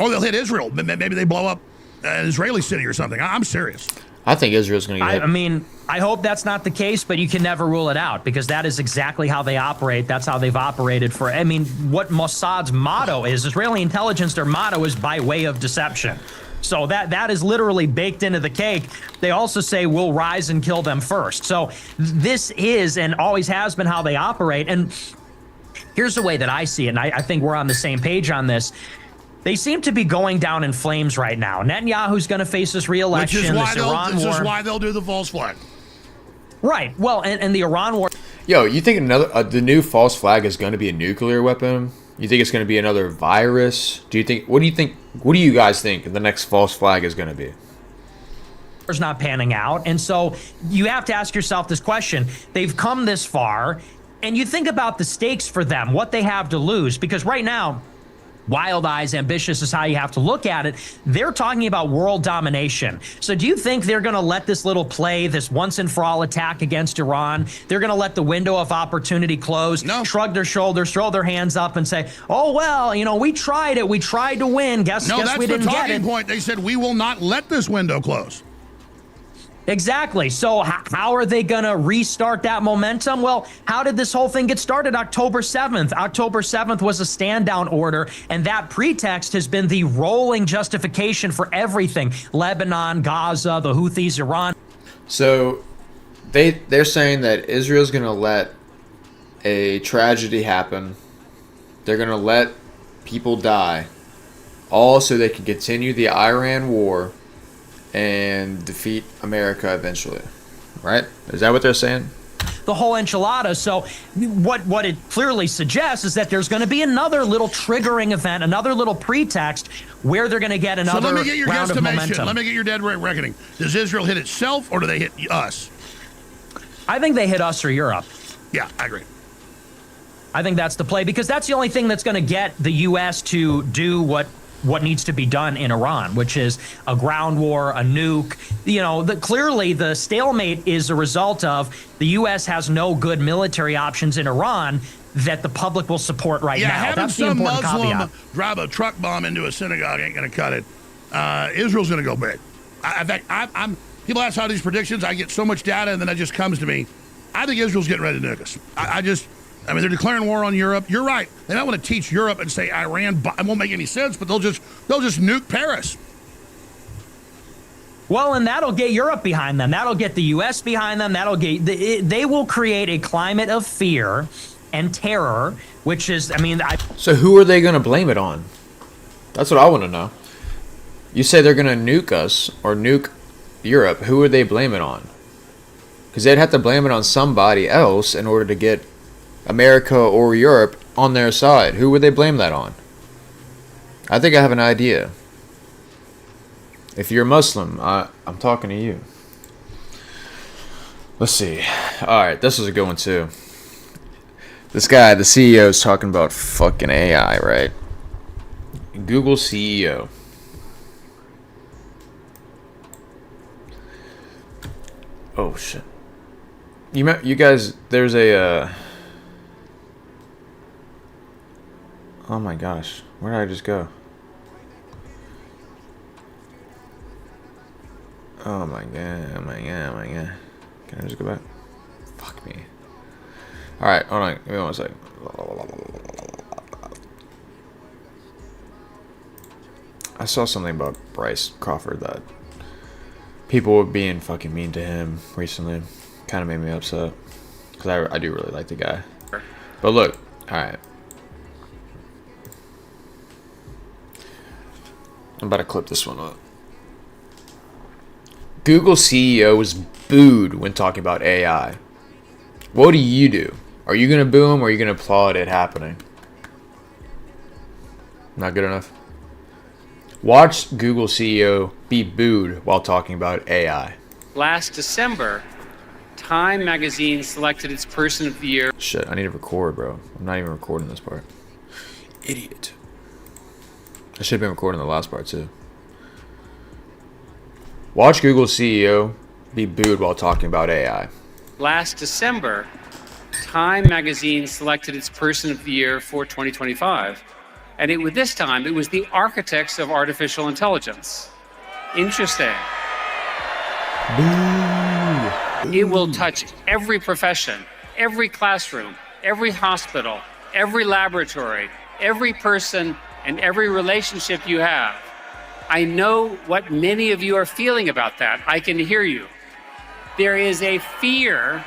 Or they'll hit Israel. Maybe they blow up an Israeli city or something. I'm serious. I think Israel's going to get hit. I mean, I hope that's not the case, but you can never rule it out, because that is exactly how they operate. That's how they've operated for, I mean, what Mossad's motto is, Israeli intelligence, their motto is by way of deception. So that is literally baked into the cake. They also say we'll rise and kill them first. So this is and always has been how they operate. And here's the way that I see it, and I think we're on the same page on this. They seem to be going down in flames right now. Netanyahu's going to face this re-election, this Iran war. This is why they'll do the false flag. Right. Well, and the Iran war. Yo, you think the new false flag is going to be a nuclear weapon? You think it's going to be another virus? What do you guys think the next false flag is going to be? It's not panning out. And so you have to ask yourself this question. They've come this far, and you think about the stakes for them, what they have to lose, because right now, wild eyes, ambitious is how you have to look at it. They're talking about world domination. So do you think they're going to let this little play, this once and for all attack against Iran, they're going to let the window of opportunity close, shrug their shoulders, throw their hands up and say, oh, well, you know, we tried it. We tried to win. Guess we didn't get it. No, that's the talking point. They said, we will not let this window close. Exactly. So how are they going to restart that momentum? Well, how did this whole thing get started? October 7th. October 7th was a stand down order, and that pretext has been the rolling justification for everything. Lebanon, Gaza, the Houthis, Iran. So they're saying that Israel's going to let a tragedy happen. They're going to let people die, all so they can continue the Iran war and defeat America eventually, right? Is that what they're saying? The whole enchilada. So what it clearly suggests is that there's going to be another little triggering event, another little pretext where they're going to get another So let me get your round of guesstimation. momentum. Let me get your dead reckoning. Does Israel hit itself or do they hit us? I think they hit us or Europe. Yeah, I agree. I think that's the play, because that's the only thing that's going to get the U.S. to do what needs to be done in Iran, which is a ground war, a nuke. You know, clearly the stalemate is a result of the U.S. has no good military options in Iran that the public will support right now. Having That's the some important Muslim caveat. drive a truck bomb into a synagogue ain't going to cut it. Israel's going to go big. In fact, people ask how these predictions. I get so much data, and then it just comes to me. I think Israel's getting ready to nuke us. I mean, they're declaring war on Europe. You're right. They might want to teach Europe and say Iran. It won't make any sense, but they'll just nuke Paris. Well, and that'll get Europe behind them. That'll get the U.S. behind them. They will create a climate of fear and terror, which is, So who are they going to blame it on? That's what I want to know. You say they're going to nuke us or nuke Europe. Who would they blame it on? Because they'd have to blame it on somebody else in order to get America or Europe on their side. Who would they blame that on? I think I have an idea. If you're Muslim, I'm talking to you. Let's see. Alright, this was a good one too. This guy, the CEO, is talking about fucking AI, right? Google CEO. Oh shit. You guys, there's a oh my gosh, where did I just go? Oh my god, oh my god, oh my god. Can I just go back? Fuck me. Alright, hold on, give me 1 second. I saw something about Bryce Crawford that people were being fucking mean to him recently. Kind of made me upset. Because I do really like the guy. But look, alright. I'm about to clip this one up. Google CEO was booed when talking about AI. What do you do? Are you going to boo him or are you going to applaud it happening? Not good enough? Watch Google CEO be booed while talking about AI. Last December, Time magazine selected its Person of the Year. Shit, I need to record, bro. I'm not even recording this part. Idiot. I should have been recording the last part, too. Watch Google CEO be booed while talking about AI. Last December, Time magazine selected its Person of the Year for 2025. And this time, it was the architects of artificial intelligence. Interesting. It will touch every profession, every classroom, every hospital, every laboratory, every person, and every relationship you have. I know what many of you are feeling about that. I can hear you. There is a fear.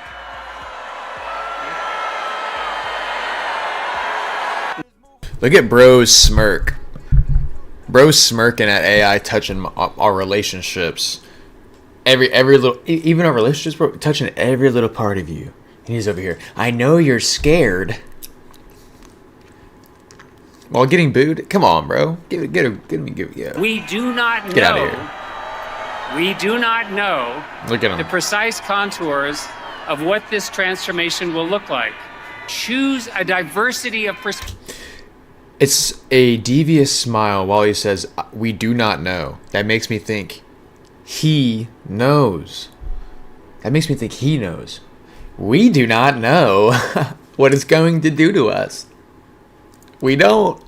Look at bro's smirk. Bro's smirking at AI touching our relationships. Every little, even our relationships, bro, touching every little part of you. And he's over here. I know you're scared. While getting booed? Come on, bro. Give it. Yeah. We do not know. Get out of here. We do not know Look at him. the precise contours of what this transformation will look like. Choose a diversity of perspectives. It's a devious smile while he says, we do not know. That makes me think he knows. That makes me think he knows. We do not know what it's going to do to us. We don't.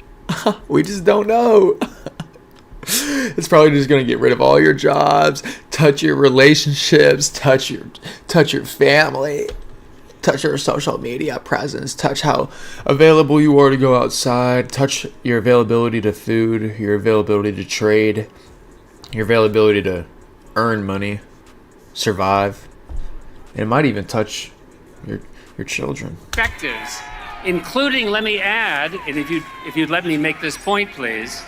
We just don't know. It's probably just going to get rid of all your jobs, touch your relationships, touch your family, touch your social media presence, touch how available you are to go outside, touch your availability to food, your availability to trade, your availability to earn money, survive. And it might even touch your children. Perspectives, including, let me add, and if you'd let me make this point, please.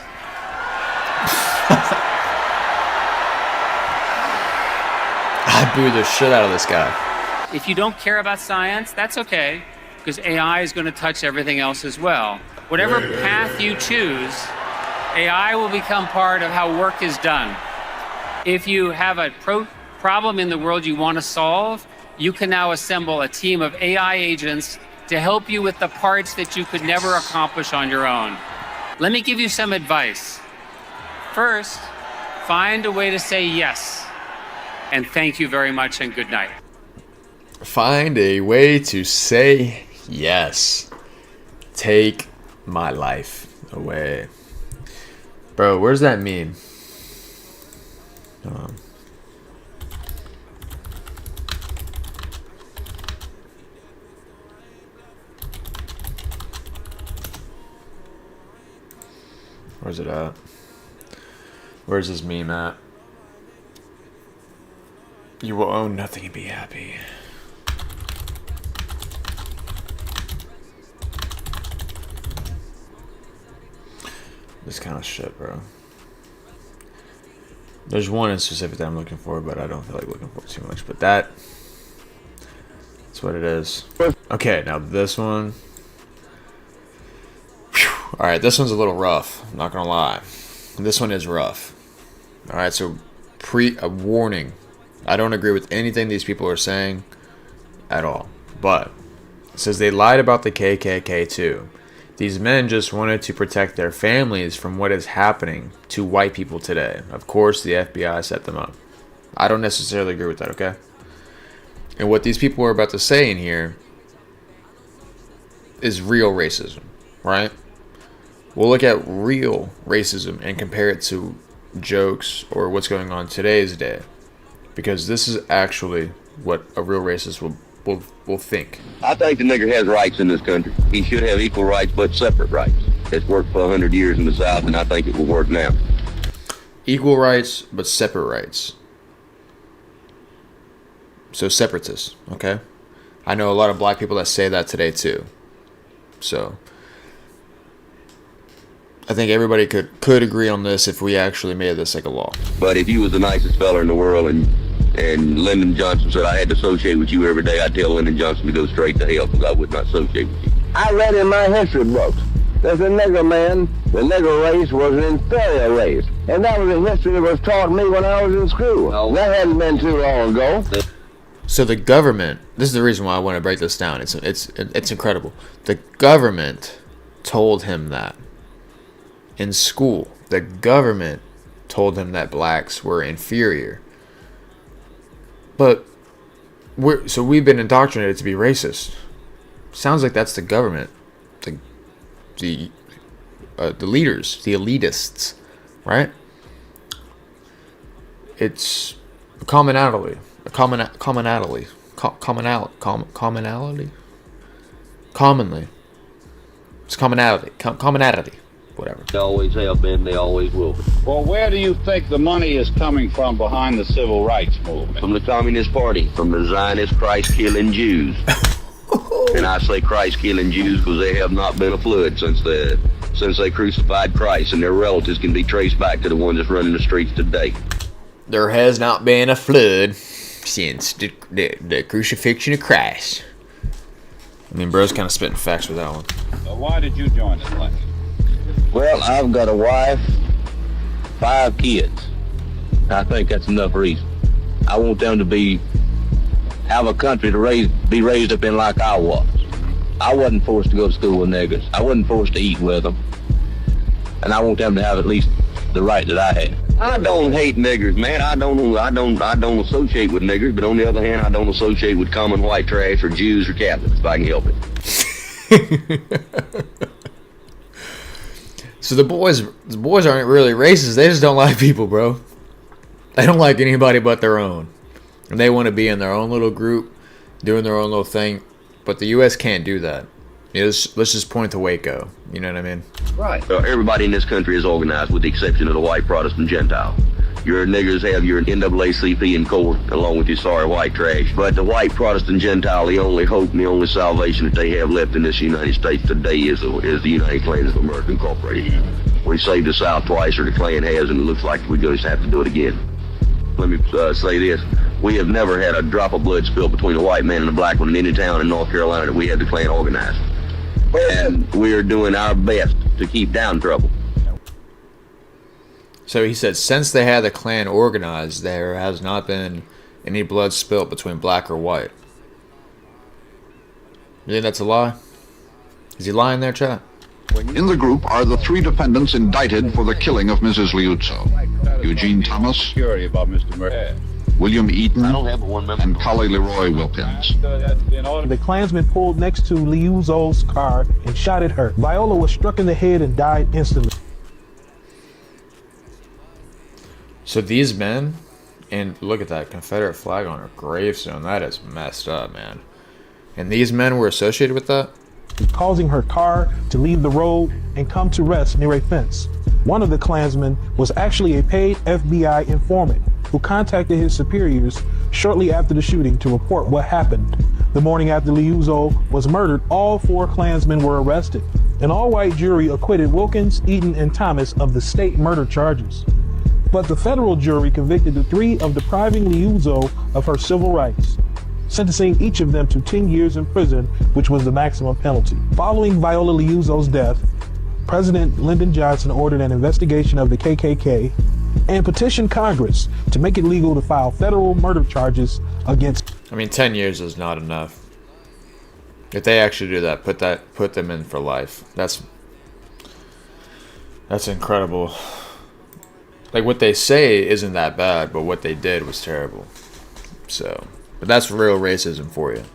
I boo the shit out of this guy. If you don't care about science, that's okay, because AI is going to touch everything else as well. Whatever path you choose, AI will become part of how work is done. If you have a problem in the world you want to solve, you can now assemble a team of AI agents to help you with the parts that you could never accomplish on your own. Let me give you some advice. First, find a way to say yes. And thank you very much and good night. Find a way to say yes. Take my life away. Bro, where's that meme? Where's it at? Where's this meme at? You will own nothing and be happy. This kind of shit, bro. There's one in specific that I'm looking for, but I don't feel like looking for it too much. But that's what it is. Okay, now this one. Whew. All right, this one's a little rough. I'm not gonna lie. This one is rough. All right, so a warning. I don't agree with anything these people are saying at all. But it says they lied about the KKK too. These men just wanted to protect their families from what is happening to white people today. Of course, the FBI set them up. I don't necessarily agree with that, okay? And what these people are about to say in here is real racism, right? We'll look at real racism and compare it to jokes or what's going on today's day. Because this is actually what a real racist will think. I think the nigger has rights in this country. He should have equal rights, but separate rights. It's worked for 100 years in the South, and I think it will work now. Equal rights, but separate rights. So separatists, okay? I know a lot of black people that say that today too. So I think everybody could agree on this if we actually made this like a law. But if you was the nicest fella in the world and Lyndon Johnson said I had to associate with you every day, I'd tell Lyndon Johnson to go straight to hell because I would not associate with you. I read in my history books that the nigger man, the nigger race, was an inferior race. And that was a history that was taught me when I was in school. No. That hadn't been too long ago. So the government, this is the reason why I want to break this down. It's incredible. The government told him that. In school, the government told him that blacks were inferior. But we've been indoctrinated to be racist. Sounds like that's the government, the leaders, the elitists, right? It's a commonality. Commonly. It's commonality. Whatever. They always have been, they always will be. Well, where do you think the money is coming from behind the civil rights movement? From the Communist Party, from the Zionist Christ-killing Jews. And I say Christ-killing Jews because they have not been a flood since they crucified Christ, and their relatives can be traced back to the ones that's running the streets today. There has not been a flood since the crucifixion of Christ. I mean, bro's kind of spitting facts with that one. So why did you join this election? Well, I've got a wife, 5 kids. I think that's enough reason. I want them to have a country to be raised up in like I was. I wasn't forced to go to school with niggers. I wasn't forced to eat with them. And I want them to have at least the right that I had. I don't hate niggers, man. I don't associate with niggers, but on the other hand, I don't associate with common white trash or Jews or Catholics if I can help it. So the boys aren't really racist. They just don't like people, bro. They don't like anybody but their own. And they want to be in their own little group, doing their own little thing. But the U.S. can't do that. Let's just point to Waco. You know what I mean? Right. Everybody in this country is organized with the exception of the white Protestant Gentile. Your niggers have your NAACP and CORE along with your sorry white trash. But the white Protestant Gentile, the only hope and the only salvation that they have left in this United States today is the United Klans of America Incorporated. We saved the South twice, or the Klan has, and it looks like we're going to have to do it again. Let me say this. We have never had a drop of blood spilled between a white man and a black one in any town in North Carolina that we had the Klan organized. And we're doing our best to keep down trouble. So he said, since they had the Klan organized, there has not been any blood spilt between black or white. You think that's a lie? Is he lying there, chat? In the group are the 3 defendants indicted for the killing of Mrs. Liuzzo: Eugene Thomas, William Eaton, and Collie Leroy Wilkins. The Klansman pulled next to Liuzzo's car and shot at her. Viola was struck in the head and died instantly. So these men, and look at that Confederate flag on her gravestone. That is messed up, man. And these men were associated with that? Causing her car to leave the road and come to rest near a fence. One of the Klansmen was actually a paid FBI informant who contacted his superiors shortly after the shooting to report what happened. The morning after Liuzzo was murdered, all 4 Klansmen were arrested. An all-white jury acquitted Wilkins, Eaton, and Thomas of the state murder charges. But the federal jury convicted the 3 of depriving Liuzzo of her civil rights, sentencing each of them to 10 years in prison, which was the maximum penalty. Following Viola Liuzzo's death, President Lyndon Johnson ordered an investigation of the KKK and petitioned Congress to make it legal to file federal murder charges against. I mean, 10 years is not enough. If they actually do that, put them in for life. That's incredible. Like, what they say isn't that bad, but what they did was terrible. So, but that's real racism for you.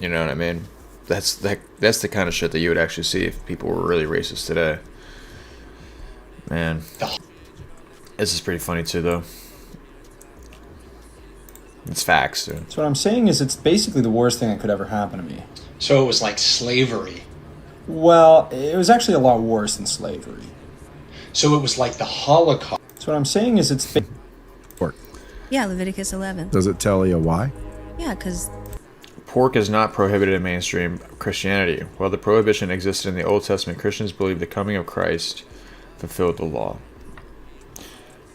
You know what I mean? That's the kind of shit that you would actually see if people were really racist today. Man, this is pretty funny too, though. It's facts, dude. So what I'm saying is it's basically the worst thing that could ever happen to me. So it was like slavery. Well, it was actually a lot worse than slavery. So it was like the Holocaust. So what I'm saying is it's... Yeah, Leviticus 11. Does it tell you why? Yeah, because... Pork is not prohibited in mainstream Christianity. While the prohibition existed in the Old Testament, Christians believe the coming of Christ fulfilled the law.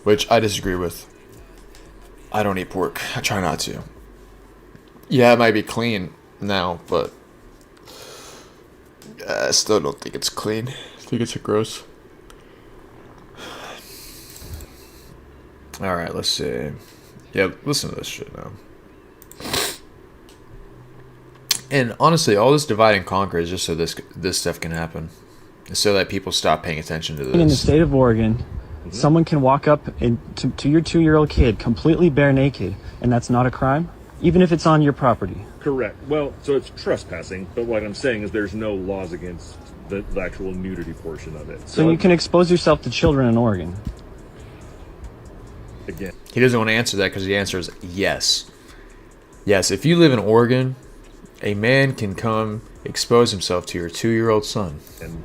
Which I disagree with. I don't eat pork. I try not to. Yeah, it might be clean now, but I still don't think it's clean. I think it's gross. Alright, let's see. Yeah, listen to this shit now. And honestly, all this divide and conquer is just so this stuff can happen. So that people stop paying attention to this. In the state of Oregon, someone can walk up to your 2-year-old kid completely bare naked, and that's not a crime, even if it's on your property. Correct. Well, so it's trespassing, but what I'm saying is there's no laws against the actual nudity portion of it. So you can expose yourself to children in Oregon. Again. He doesn't want to answer that because the answer is yes. Yes, if you live in Oregon, a man can come expose himself to your 2-year-old son. And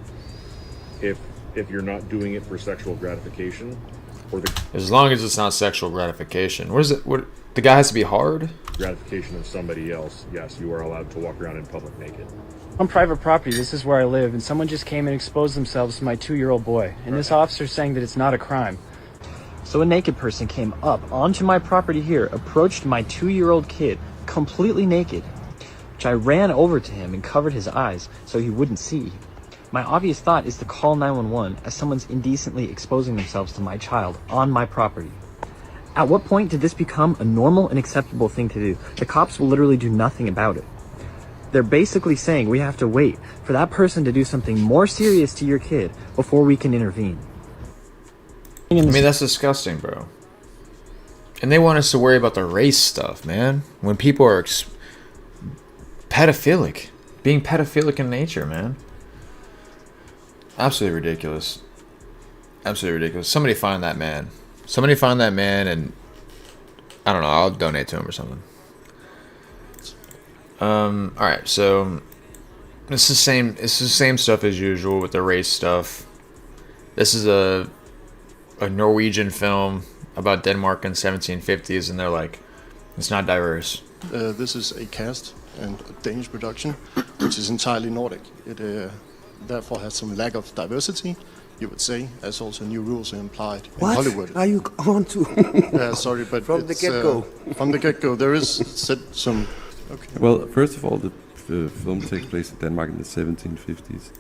if you're not doing it for sexual gratification, or the as long as it's not sexual gratification. What is it? What the guy has to be hard? Gratification of somebody else, yes, you are allowed to walk around in public naked. On private property, this is where I live, and someone just came and exposed themselves to my 2-year-old boy, and this officer's saying that it's not a crime. So a naked person came up onto my property here, approached my 2-year-old kid, completely naked, which I ran over to him and covered his eyes so he wouldn't see. My obvious thought is to call 911 as someone's indecently exposing themselves to my child on my property. At what point did this become a normal and acceptable thing to do? The cops will literally do nothing about it. They're basically saying we have to wait for that person to do something more serious to your kid before we can intervene. I mean, that's disgusting, bro. And they want us to worry about the race stuff, man. When people are pedophilic. Being pedophilic in nature, man. Absolutely ridiculous. Absolutely ridiculous. Somebody find that man. Somebody find that man and I don't know, I'll donate to him or something. Alright, so it's the same stuff as usual with the race stuff. This is a Norwegian film about Denmark in the 1750s, and they're like, it's not diverse. This is a cast and a Danish production, which is entirely Nordic. It therefore has some lack of diversity, you would say, as also new rules are implied in Hollywood. What are you on to? Sorry, but from the get-go. From the get-go, there is some... Okay. Well, first of all, the film takes place in Denmark in the 1750s.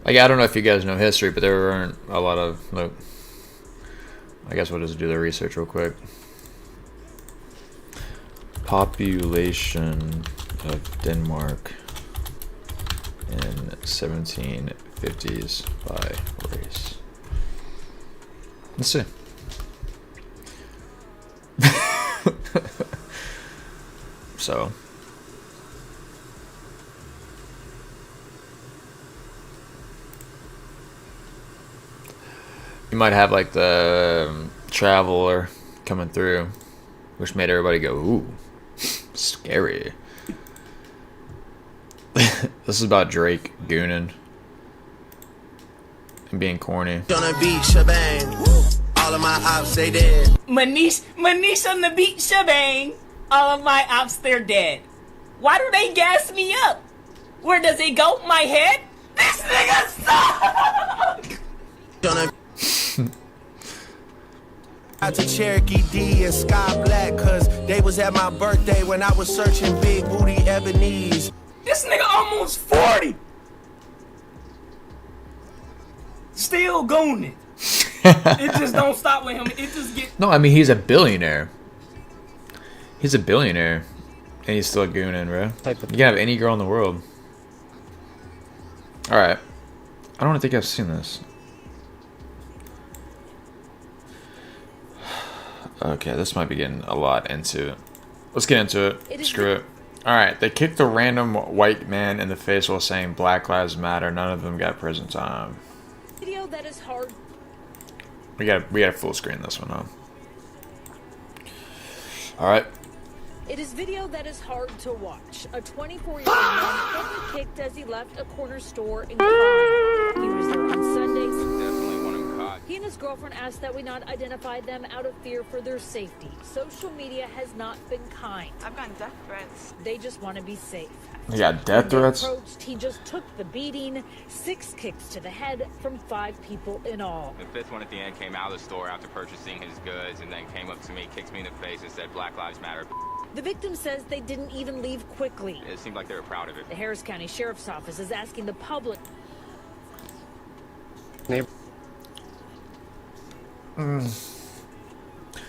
Like, I don't know if you guys know history, but there aren't a lot of... Look, I guess we'll just do the research real quick. Population of Denmark in 1750s by race. Let's see. So you might have like the Traveler coming through, which made everybody go, ooh, scary. This is about Drake gooning and being corny. On the beach, shebang. All of my ops, they dead. Manish on the beach, shebang. All of my ops, they're dead. Why do they gas me up? Where does it go? My head? This nigga suck! Out to Cherokee D and Sky Black, cause they was at my birthday when I was searching big booty ebonies. This nigga almost 40. Still going it. It just don't stop with him. It just get. No, I mean, he's a billionaire. He's a billionaire. And he's still gooning, bro. You can have any girl in the world. Alright. I don't think I've seen this. Okay, this might be getting a lot into it. Let's get into it. Screw it. Alright, they kicked a random white man in the face while saying Black Lives Matter. None of them got prison time. Video that is hard. We got full screen this one, huh? Alright. It is video that is hard to watch. A 24-year-old man quickly kicked as he left a corner store in crime. He was there on Sundays. Definitely want him caught. He and his girlfriend asked that we not identify them out of fear for their safety. Social media has not been kind. I've gotten death threats. They just want to be safe. You got death threats? Approached, he just took the beating, 6 kicks to the head from 5 people in all. The 5th one at the end came out of the store after purchasing his goods and then came up to me, kicked me in the face and said Black Lives Matter. The victim says they didn't even leave quickly. It seemed like they were proud of it. The Harris County Sheriff's Office is asking the public.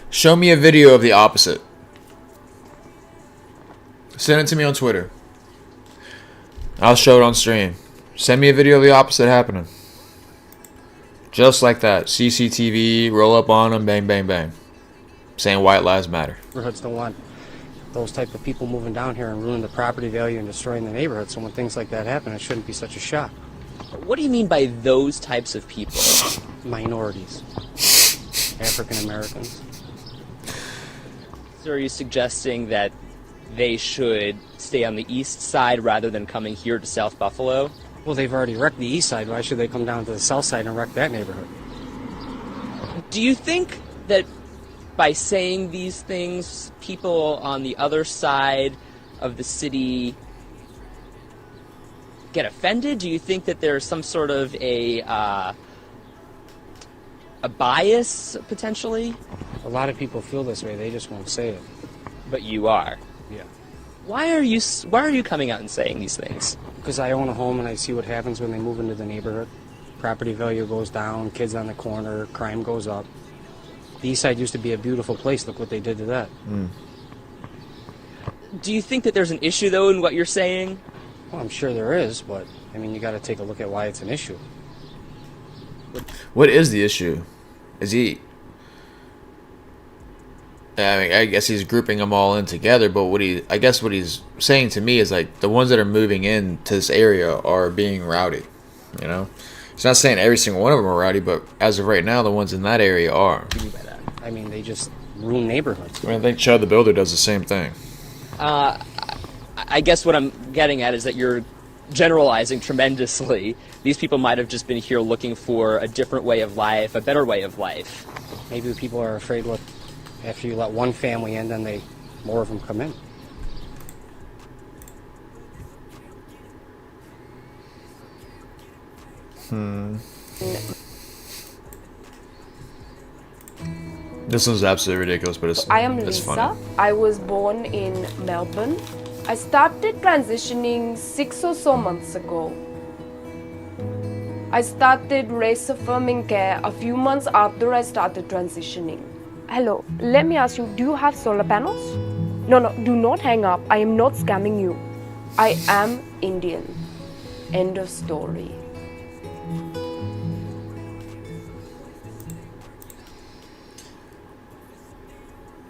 Show me a video of the opposite. Send it to me on Twitter. I'll show it on stream. Send me a video of the opposite happening. Just like that. CCTV, roll up on them, bang, bang, bang. Saying white lives matter. Neighborhoods don't want those type of people moving down here and ruining the property value and destroying the neighborhood. So when things like that happen, it shouldn't be such a shock. What do you mean by those types of people? Minorities. African Americans. So are you suggesting that they should stay on the east side rather than coming here to South Buffalo? Well, they've already wrecked the east side. Why should they come down to the south side and wreck that neighborhood? Do you think that by saying these things, people on the other side of the city get offended? Do you think that there's some sort of a bias, potentially? A lot of people feel this way. They just won't say it. But you are? Yeah. Why are you coming out and saying these things? Because I own a home and I see what happens when they move into the neighborhood. Property value goes down, kids on the corner, crime goes up. The east side used to be a beautiful place. Look what they did to that. Do you think that there's an issue, though, in what you're saying? Well, I'm sure there is, but, I mean, you got to take a look at why it's an issue. What is the issue? Is he... I mean, I guess he's grouping them all in together, but I guess what he's saying to me is, like, the ones that are moving into this area are being rowdy, you know? He's not saying every single one of them are rowdy, but as of right now, the ones in that area are. What do you mean by that? I mean, they just ruin neighborhoods. I mean, I think Chud the Builder does the same thing. I guess what I'm getting at is that you're generalizing tremendously. These people might have just been here looking for a different way of life, a better way of life. Maybe people are afraid, look, after you let one family in, then more of them come in. This one's absolutely ridiculous, but I am it's Lisa. funny. I was born in Melbourne. I started transitioning 6 or so months ago. I started race affirming care a few months after I started transitioning. Hello, let me ask you, do you have solar panels? No, do not hang up. I am not scamming you. I am Indian. End of story.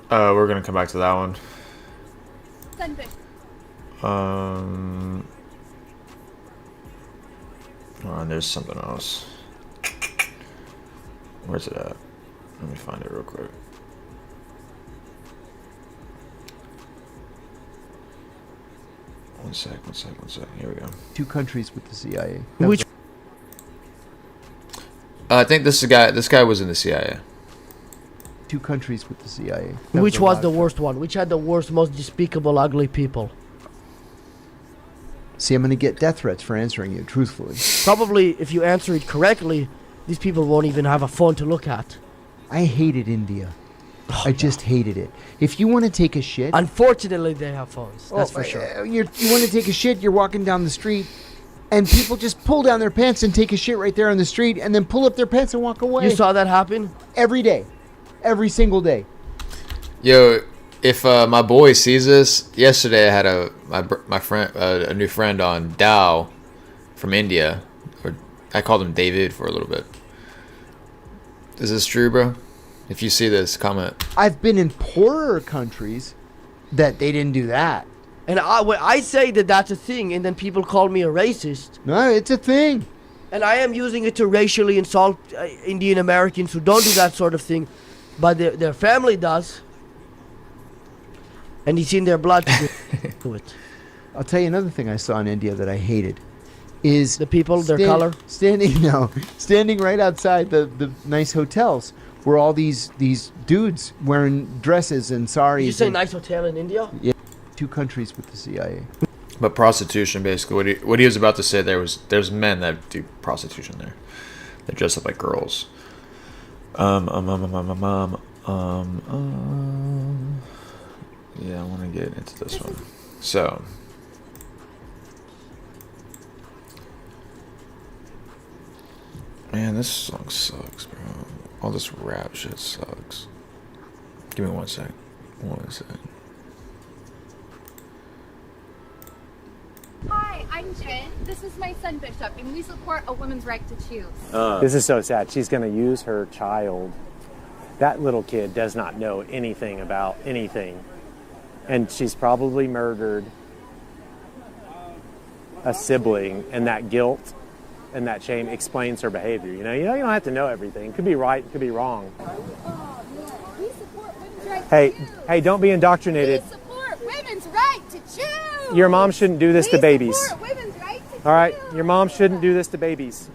We're gonna come back to that one. Sunday. Oh, and there's something else. Where's it at? Let me find it real quick. One sec. Here we go. 2 countries with the CIA. Which? I think this guy was in the CIA. 2 countries with the CIA. Which was the worst one? Which had the worst, most despicable, ugly people? See, I'm going to get death threats for answering you, truthfully. Probably, if you answer it correctly, these people won't even have a phone to look at. I hated India. I just hated it. If you want to take a shit, Unfortunately, they have phones. That's for sure. You want to take a shit, you're walking down the street, and people just pull down their pants and take a shit right there on the street, and then pull up their pants and walk away. You saw that happen? Every day. Every single day. Yo, if my boy sees this, yesterday I had my friend, a new friend on Dow from India, or I called him David for a little bit. Is this true, bro? If you see this, comment. I've been in poorer countries that they didn't do that. And when I say that that's a thing, and then people call me a racist. No, it's a thing. And I am using it to racially insult Indian Americans who don't do that sort of thing, but their family does. And it's in their blood to do it. I'll tell you another thing I saw in India that I hated. Is the people, their color? Standing right outside the nice hotels where all these dudes wearing dresses and saris. Did you say nice hotel in India? Yeah, 2 countries with the CIA. But prostitution, basically, what he was about to say, there's men that do prostitution there. They dress up like girls. Yeah, I want to get into this one. So, man, this song sucks, bro. All this rap shit sucks. Give me 1 sec. 1 sec. Hi, I'm Jen. This is my son Bishop, and we support a woman's right to choose. This is so sad. She's going to use her child. That little kid does not know anything about anything. And she's probably murdered a sibling, and that guilt and that shame explains her behavior. You don't have to know everything. It could be right, it could be wrong. We support women's right Hey, to choose. hey, don't be indoctrinated. We support women's right to choose. Your mom shouldn't do this to babies. Support women's right to choose. All right, your mom shouldn't do this to babies.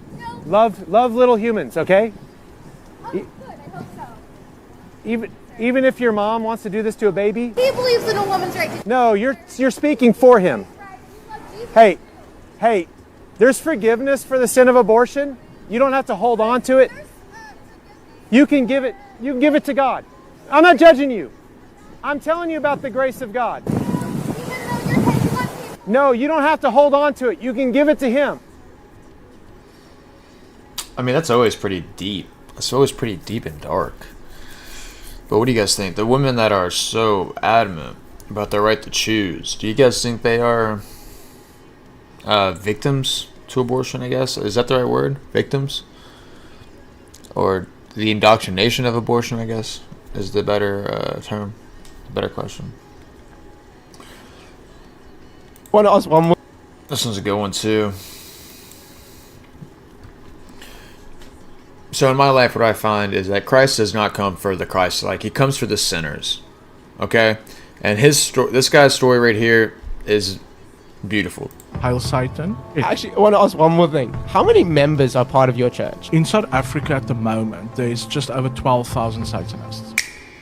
Love little humans, okay? Good, I hope so. Even if your mom wants to do this to a baby. He believes in a woman's right to choose. No, you're speaking for him. Hey, there's forgiveness for the sin of abortion. You don't have to hold on to it. You can give it to God. I'm not judging you. I'm telling you about the grace of God. No, you don't have to hold on to it. You can give it to him. I mean, that's always pretty deep. It's always pretty deep and dark. But what do you guys think? The women that are so adamant about their right to choose, do you guys think they are victims to abortion, I guess? Is that the right word? Victims? Or the indoctrination of abortion, I guess, is the better term, the better question. Want to ask one more? This one's a good one, too. So in my life, what I find is that Christ does not come for the Christ-like. He comes for the sinners. Okay? And this guy's story right here is beautiful. Hail Satan. Actually, I want to ask one more thing. How many members are part of your church? In South Africa at the moment, there's just over 12,000 Satanists.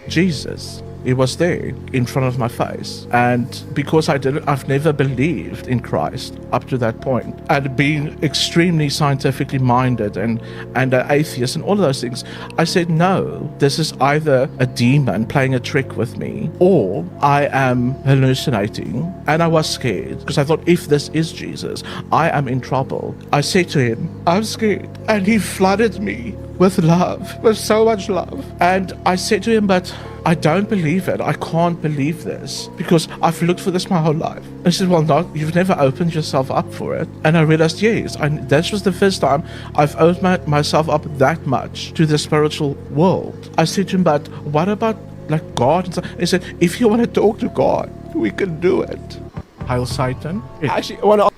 Jesus, he was there in front of my face, and because I've never believed in Christ up to that point, and being extremely scientifically minded and an atheist and all of those things, I said, no, this is either a demon playing a trick with me, or I am hallucinating. And I was scared because I thought, if this is Jesus, I am in trouble. I said to him, I'm scared, and he flooded me with love, with so much love. And I said to him, but I don't believe it. I can't believe this because I've looked for this my whole life. And he said, well, no, you've never opened yourself up for it. And I realized, yes, that was the first time I've opened myself up that much to the spiritual world. I said to him, but what about like God? And he said, if you want to talk to God, we can do it. Hail Satan. Actually, I want to...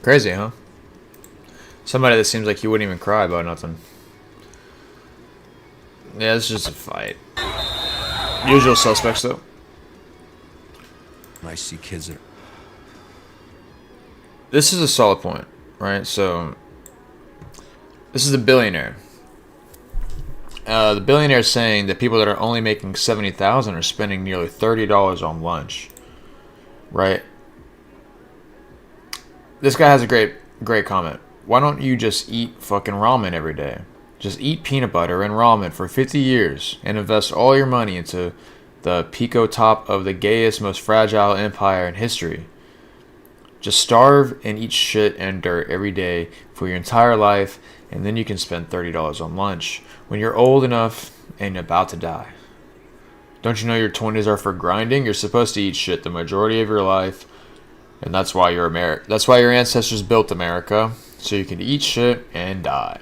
Crazy, huh? Somebody that seems like he wouldn't even cry about nothing. Yeah, it's just a fight. Usual suspects, though. I see kids that... This is a solid point, right? So, this is the billionaire. The billionaire is saying that people that are only making $70,000 are spending nearly $30 on lunch, right? This guy has a great comment. Why don't you just eat fucking ramen every day? Just eat peanut butter and ramen for 50 years and invest all your money into the pico top of the gayest, most fragile empire in history. Just starve and eat shit and dirt every day for your entire life, and then you can spend $30 on lunch when you're old enough and about to die. Don't you know your 20s are for grinding? You're supposed to eat shit the majority of your life, and that's why you're That's why your ancestors built America, so you can eat shit and die.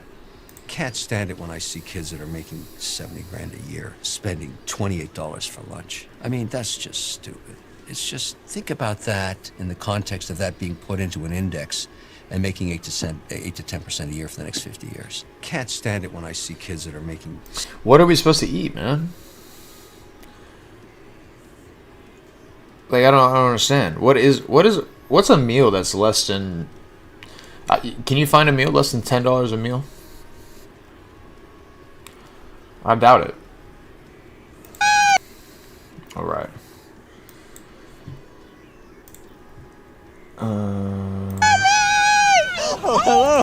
Can't stand it when I see kids that are making 70 grand a year spending $28 for lunch. I mean, that's just stupid. It's just, think about that in the context of that being put into an index and making 8 to 10% a year for the next 50 years. Can't stand it when I see kids that are making... What are we supposed to eat, man? Like, I don't understand. What's a meal that's less than... can you find a meal less than $10 a meal? I doubt it. All right. Hello.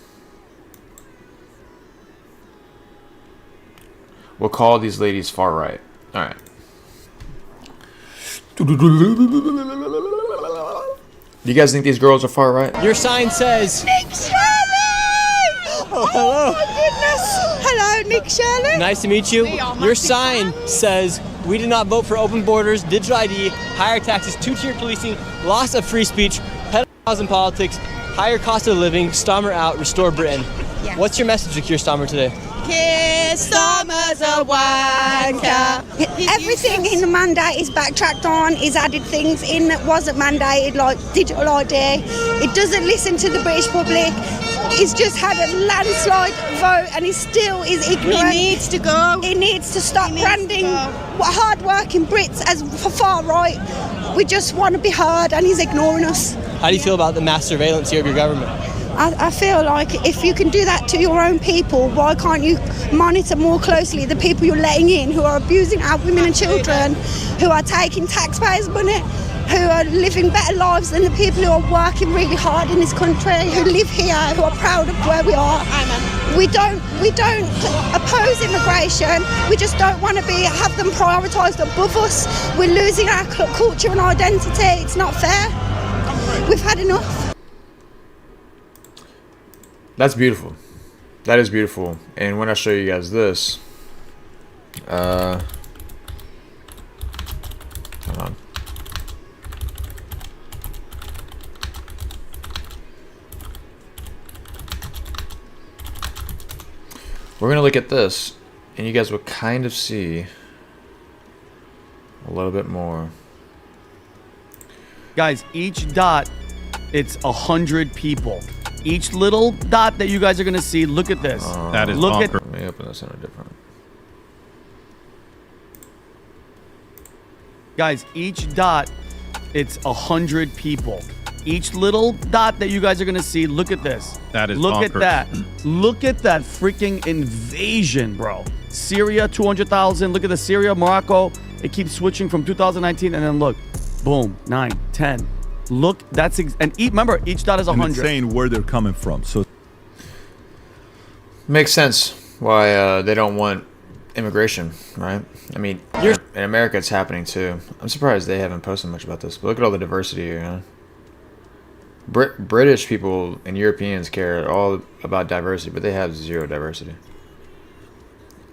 We'll call these ladies far right. All right. Do you guys think these girls are far right? Your sign says... Nick Shirley! Oh, hello. Oh, my goodness. Hello, Nick Shirley. Nice to meet you. Your sign says, we did not vote for open borders, digital ID, higher taxes, two-tier policing, loss of free speech, pedophiles in politics, higher cost of living, Starmer out, restore Britain. Yeah. What's your message to Keir Starmer today? Keir Starmer's a wanker. Everything in the mandate is backtracked on. He's added things in that wasn't mandated, like digital ID. It doesn't listen to the British public. He's just had a landslide vote and he still is ignorant. He needs to go. He needs to stop branding hard-working Brits as far right. We just want to be heard and he's ignoring us. How do you feel about the mass surveillance here of your government? I feel like if you can do that to your own people, why can't you monitor more closely the people you're letting in who are abusing our women and children, who are taking taxpayers' money, who are living better lives than the people who are working really hard in this country, who live here, who are proud of where we are. We don't oppose immigration. We just don't want to have them prioritised above us. We're losing our culture and identity. It's not fair. We've had enough. That's beautiful. That is beautiful. And when I show you guys this, hold on. We're gonna look at this, and you guys will kind of see a little bit more. Guys, each dot, it's 100 people. Each little dot that you guys are gonna see, look at this. That is look at. Let me open this in a different. Guys, each dot, it's 100 people. Each little dot that you guys are gonna see, look at this. That is Look at bonkers. that. Look at that freaking invasion, bro. Syria, 200,000. Look at the Syria, Morocco. It keeps switching from 2019, and then look, boom, 9, 10. Look, that's remember, each dot is 100. And it's saying where they're coming from. So Makes sense why they don't want immigration, right? I mean, in America it's happening too. I'm surprised they haven't posted much about this, but look at all the diversity here, huh? British people and Europeans care all about diversity, but they have zero diversity.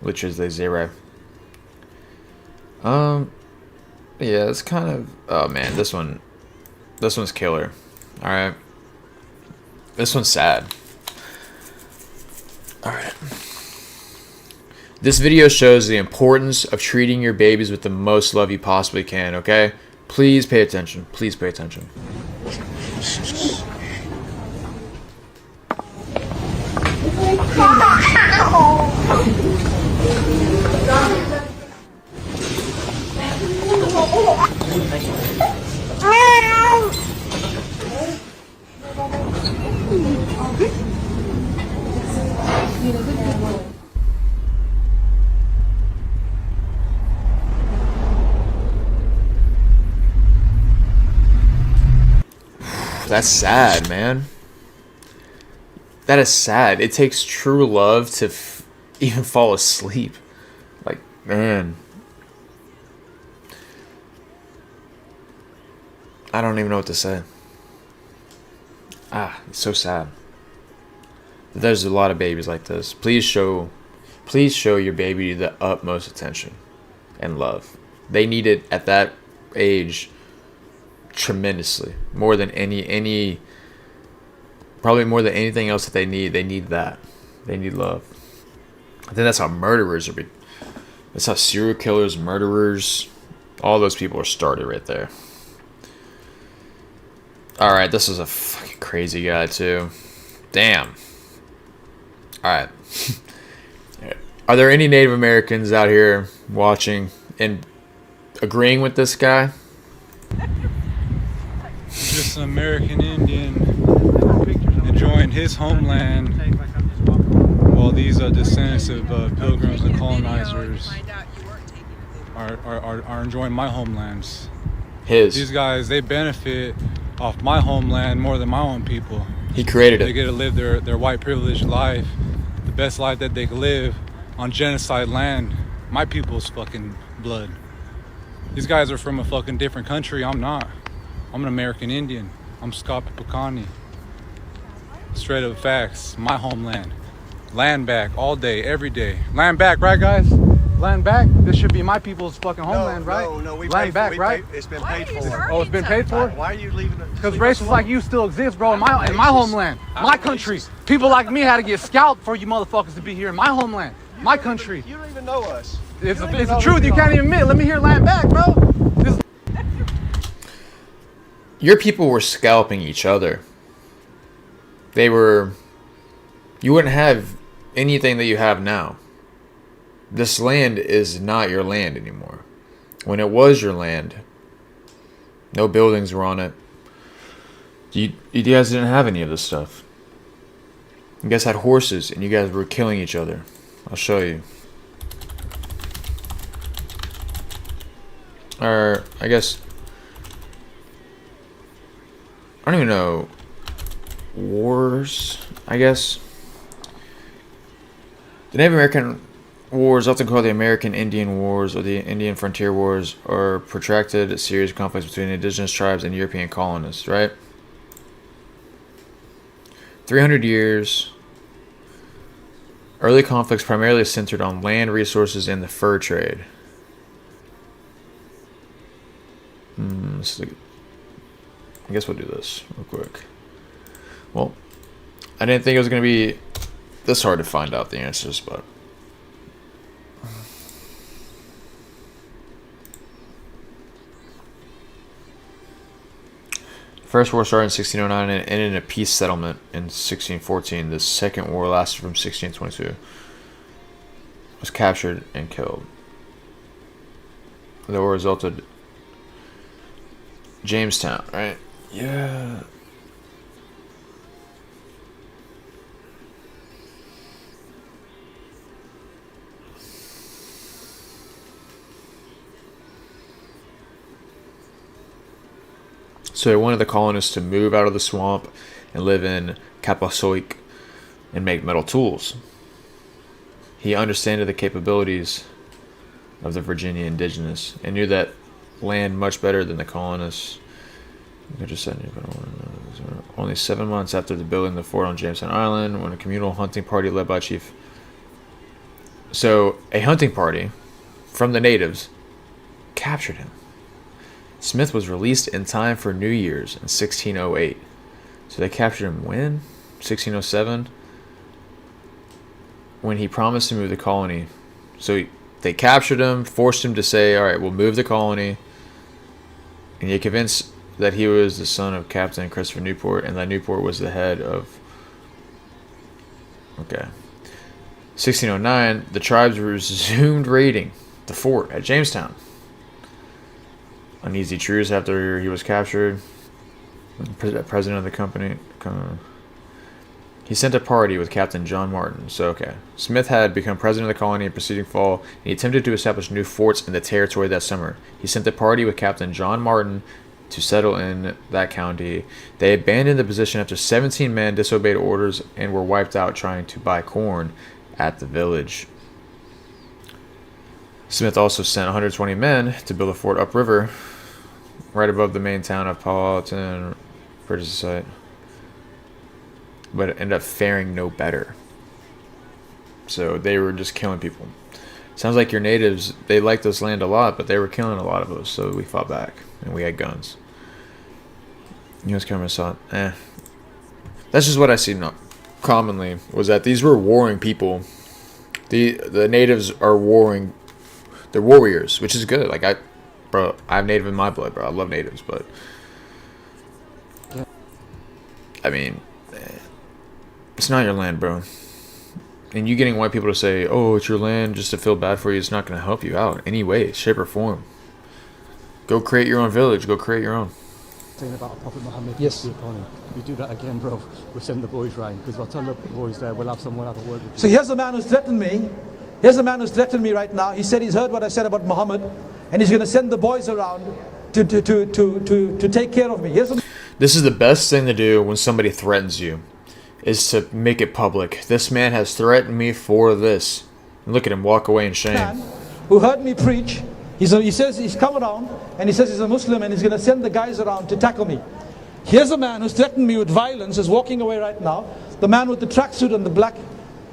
Literally zero. Yeah, it's kind of... Oh man, this one's killer. Alright. This one's sad. Alright. This video shows the importance of treating your babies with the most love you possibly can, okay? Please pay attention. Please pay attention. That's sad, man. That is sad. It takes true love even fall asleep. Like, man, I don't even know what to say. It's so sad. There's a lot of babies like this. Please show your baby the utmost attention and love. They need it at that age tremendously, more than probably more than anything else that they need. They need that. They need love. I think that's how murderers are. That's how serial killers, murderers, all those people are started right there. All right, this is a fucking crazy guy too. Damn. All right. Are there any Native Americans out here watching and agreeing with this guy? Just an American Indian enjoying his homeland while these descendants of pilgrims and colonizers are enjoying my homelands. These guys, they benefit off my homeland more than my own people. He created it. They get to live their white privileged life, the best life that they can live on genocide land, my people's fucking blood. These guys are from a fucking different country. I'm not. I'm an American Indian. I'm Scott Picani. Straight up facts. My homeland. Land back all day, every day. Land back, right, guys? Land back. This should be my people's fucking homeland, right? No, we land back, right? It's been paid for. Oh, it's been paid for? Why are you leaving it? Because racists like you still exist, bro, in my homeland, my country. People like me had to get scalped for you motherfuckers to be here in my homeland, my country. You don't even know us. It's the truth. You can't even admit. Let me hear land back, bro. Your people were scalping each other. You wouldn't have anything that you have now. This land is not your land anymore. When it was your land, no buildings were on it. You guys didn't have any of this stuff. You guys had horses and you guys were killing each other. I'll show you. Or, I guess, I don't even know. Wars, I guess. The Native American Wars, often called the American Indian Wars or the Indian Frontier Wars, are protracted series of conflicts between indigenous tribes and European colonists, right? 300 years. Early conflicts primarily centered on land resources and the fur trade. I guess we'll do this real quick. Well, I didn't think it was going to be this hard to find out the answers, but First war started in 1609 and ended in a peace settlement in 1614. The second war lasted from 1622. Was captured and killed. The war resulted Jamestown, right? Yeah. So they wanted the colonists to move out of the swamp and live in Kapasoik and make metal tools. He understood the capabilities of the Virginia indigenous and knew that land much better than the colonists. Only 7 months after the building of the fort on Jamestown Island, when a communal hunting party led by Chief. So a hunting party from the natives captured him. Smith was released in time for New Year's in 1608. So they captured him when? 1607? When he promised to move the colony. So they captured him, forced him to say, alright, we'll move the colony. And he convinced that he was the son of Captain Christopher Newport, and that Newport was the head of... Okay. 1609, the tribes resumed raiding the fort at Jamestown. Uneasy truce after he was captured. President of the company. He sent a party with Captain John Martin. So, okay. Smith had become president of the colony in preceding fall, and he attempted to establish new forts in the territory that summer. He sent a party with Captain John Martin to settle in that county. They abandoned the position after 17 men disobeyed orders and were wiped out trying to buy corn. at the village. Smith also sent 120 men to build a fort upriver, right above the main town of Paulton, purchase site. But it ended up faring no better. So they were just killing people. Sounds like your natives, they liked this land a lot, but they were killing a lot of us, so we fought back, and we had guns. U.S. government saw it. That's just what I see commonly, was that these were warring people. The natives are warring. They're warriors, which is good. Like, I have native in my blood, bro. I love natives, but I mean, it's not your land, bro. And you getting white people to say, oh, it's your land, just to feel bad for you, it's not going to help you out any way, shape, or form. Go create your own village. Go create your own. Saying about Prophet Muhammad, yes, peace be upon him. We do that again, bro. We'll send the boys round, because I'll tell the boys there, we'll have a word with you. So here's a man who's threatened me. Here's a man who's threatened me right now. He said he's heard what I said about Muhammad, and he's going to send the boys around to take care of me. This is the best thing to do when somebody threatens you, is to make it public. This man has threatened me for this. And look at him walk away in shame. Man who heard me preach. He says he's come around, and he says he's a Muslim, and he's going to send the guys around to tackle me. Here's a man who's threatened me with violence, is walking away right now. The man with the tracksuit and the black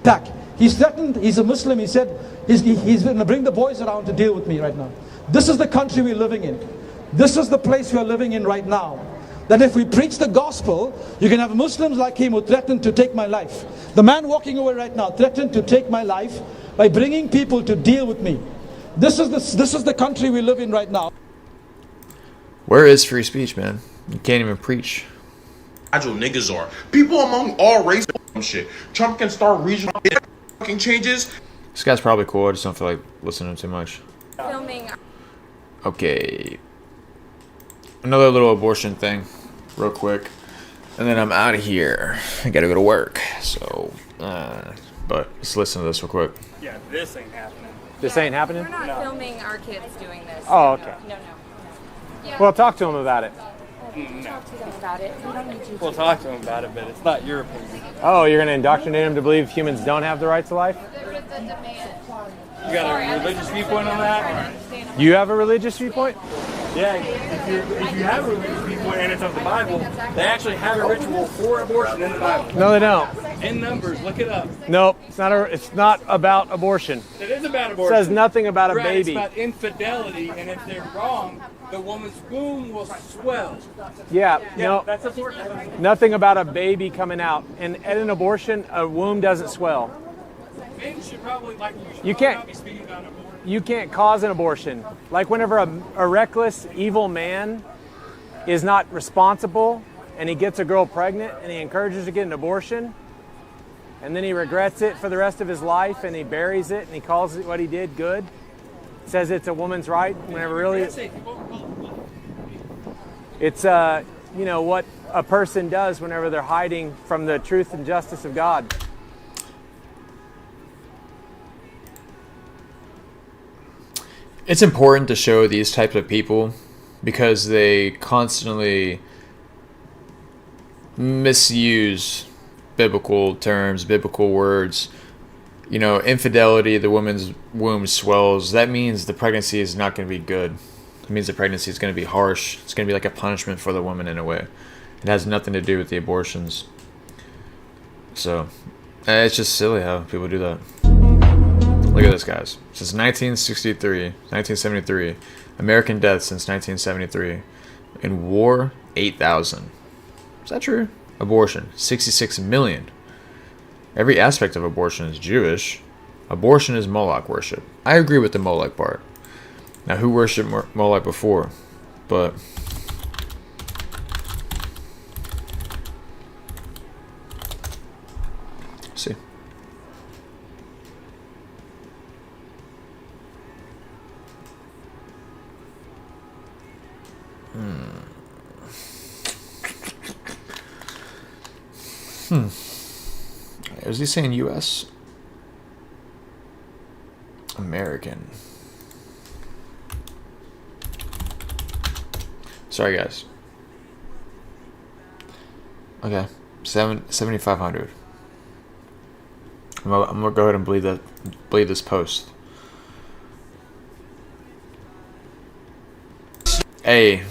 pack. He's threatened, he's a Muslim, he said he's going to bring the boys around to deal with me right now. This is the country we're living in. This is the place we're living in right now. That if we preach the gospel, you can have Muslims like him who threatened to take my life. The man walking away right now threatened to take my life by bringing people to deal with me. This is the country we live in right now. Where is free speech, man? You can't even preach. Niggas are people among all races. Shit. Trump can start regional fucking changes. This guy's probably cool. I just don't feel like listening too much. Filming. Okay. Another little abortion thing, real quick, and then I'm out of here. I gotta go to work. So, but let's listen to this real quick. Yeah, this ain't happening. This ain't happening? We're not filming our kids doing this. Oh, okay. No. Yeah. Well, talk to him about it. Talk to them about it. We don't need you to. We'll talk to him about it, but it's not your opinion. Oh, you're going to indoctrinate him to believe humans don't have the right to life? You got a religious viewpoint on that? You have a religious viewpoint? Yeah, if you have a religious viewpoint and it's of the Bible, they actually have a ritual for abortion in the Bible. No, they don't. In Numbers, look it up. Nope, it's not about abortion. It is about abortion. It says nothing about a baby. It's about infidelity, and if they're wrong, the woman's womb will swell. Yeah, no, that's abortion. Nothing about a baby coming out. And at an abortion, a womb doesn't swell. Men should probably you can't be speaking about abortion. You can't cause an abortion. Like whenever a reckless, evil man is not responsible and he gets a girl pregnant and he encourages her to get an abortion and then he regrets it for the rest of his life and he buries it and he calls it what he did good, says it's a woman's right, whenever really it's what a person does whenever they're hiding from the truth and justice of God. It's important to show these types of people because they constantly misuse biblical terms, biblical words. You know, infidelity, the woman's womb swells. That means the pregnancy is not going to be good. It means the pregnancy is going to be harsh. It's going to be like a punishment for the woman in a way. It has nothing to do with the abortions. So, it's just silly how people do that. Look at this, guys. Since 1973, American deaths since 1973. In war, 8,000. Is that true? Abortion, 66 million. Every aspect of abortion is Jewish. Abortion is Moloch worship. I agree with the Moloch part. Now, who worshipped Moloch before? But see. Is he saying U.S.? American. Sorry, guys. Okay, 7,500. I'm gonna go ahead and believe this post. Hey.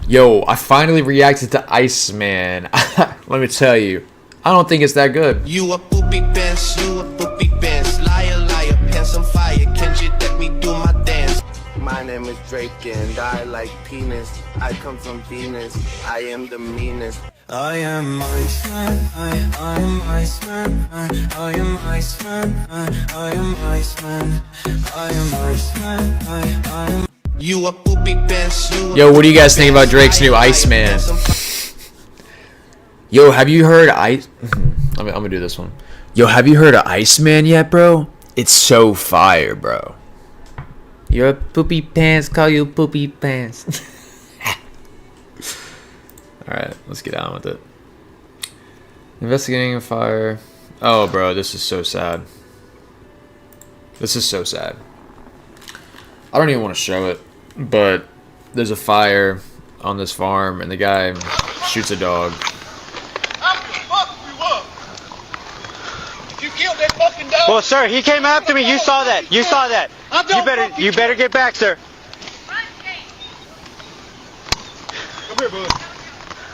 Yo, I finally reacted to Iceman. Let me tell you, I don't think it's that good. You a poopy pants, you a poopy pants. Liar, liar, pants on fire. Can't you let me do my dance? My name is Drake and I like penis. I come from Venus. I am the meanest. I am Iceman, I am Iceman, I am Iceman, I am Iceman, I am Iceman, I am. You a poopy pants, you. Yo, what do you guys think about Drake's new Iceman? Yo, have you heard I'm gonna do this one. Yo, have you heard of Iceman yet, bro? It's so fire, bro. Your poopy pants call you poopy pants. Alright, let's get on with it. Investigating a fire. Oh, bro, this is so sad. This is so sad. I don't even want to show it, but there's a fire on this farm, and the guy shoots a dog. You killed that fucking dog. Well, sir, he came after me. You saw that. You saw that. You better get back, sir. Come here, bud.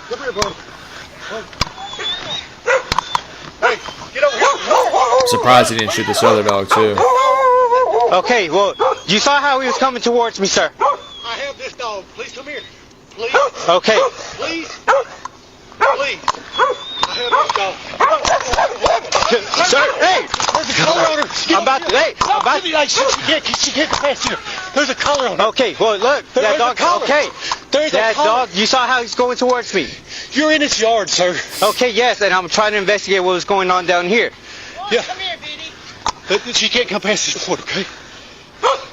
Come here, bud. Hey, get over here. I'm surprised he didn't shoot this other dog too. Okay, well, you saw how he was coming towards me, sir. I have this dog. Please come here. Please. Okay. Please. Please. I have this dog. Sir, hey! There's a collar on her. I'm about to, hey! I'm about to. Like, she can't pass here. There's a collar on her. Okay, well, look. That dog, okay. That dog, you saw how he's going towards me. You're in his yard, sir. Okay, yes, and I'm trying to investigate what was going on down here. Yeah. Come here, Biddy. She can't come past this point, okay?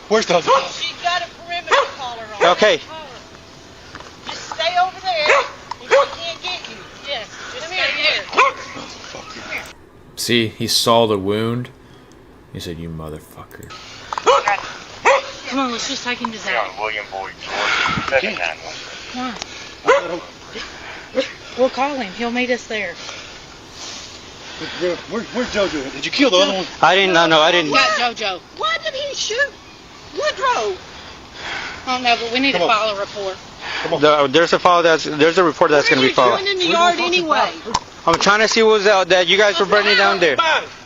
Where's the other dog? She's got a perimeter collar on. Okay. Just stay over there. If she can't get you. Yes, just stay there. See, he saw the wound. He said, "You motherfucker." Come on, let's just take him to Zach. William Boyd, Come on. We'll call him. He'll meet us there. Where's JoJo? Did you kill the other one? I didn't. No, I didn't. Got JoJo. Why did he shoot Woodrow? I don't know, but we need to file a report. There's a report that's going to be filed. What are you doing in the yard anyway? I'm trying to see what was out that you guys were burning down there.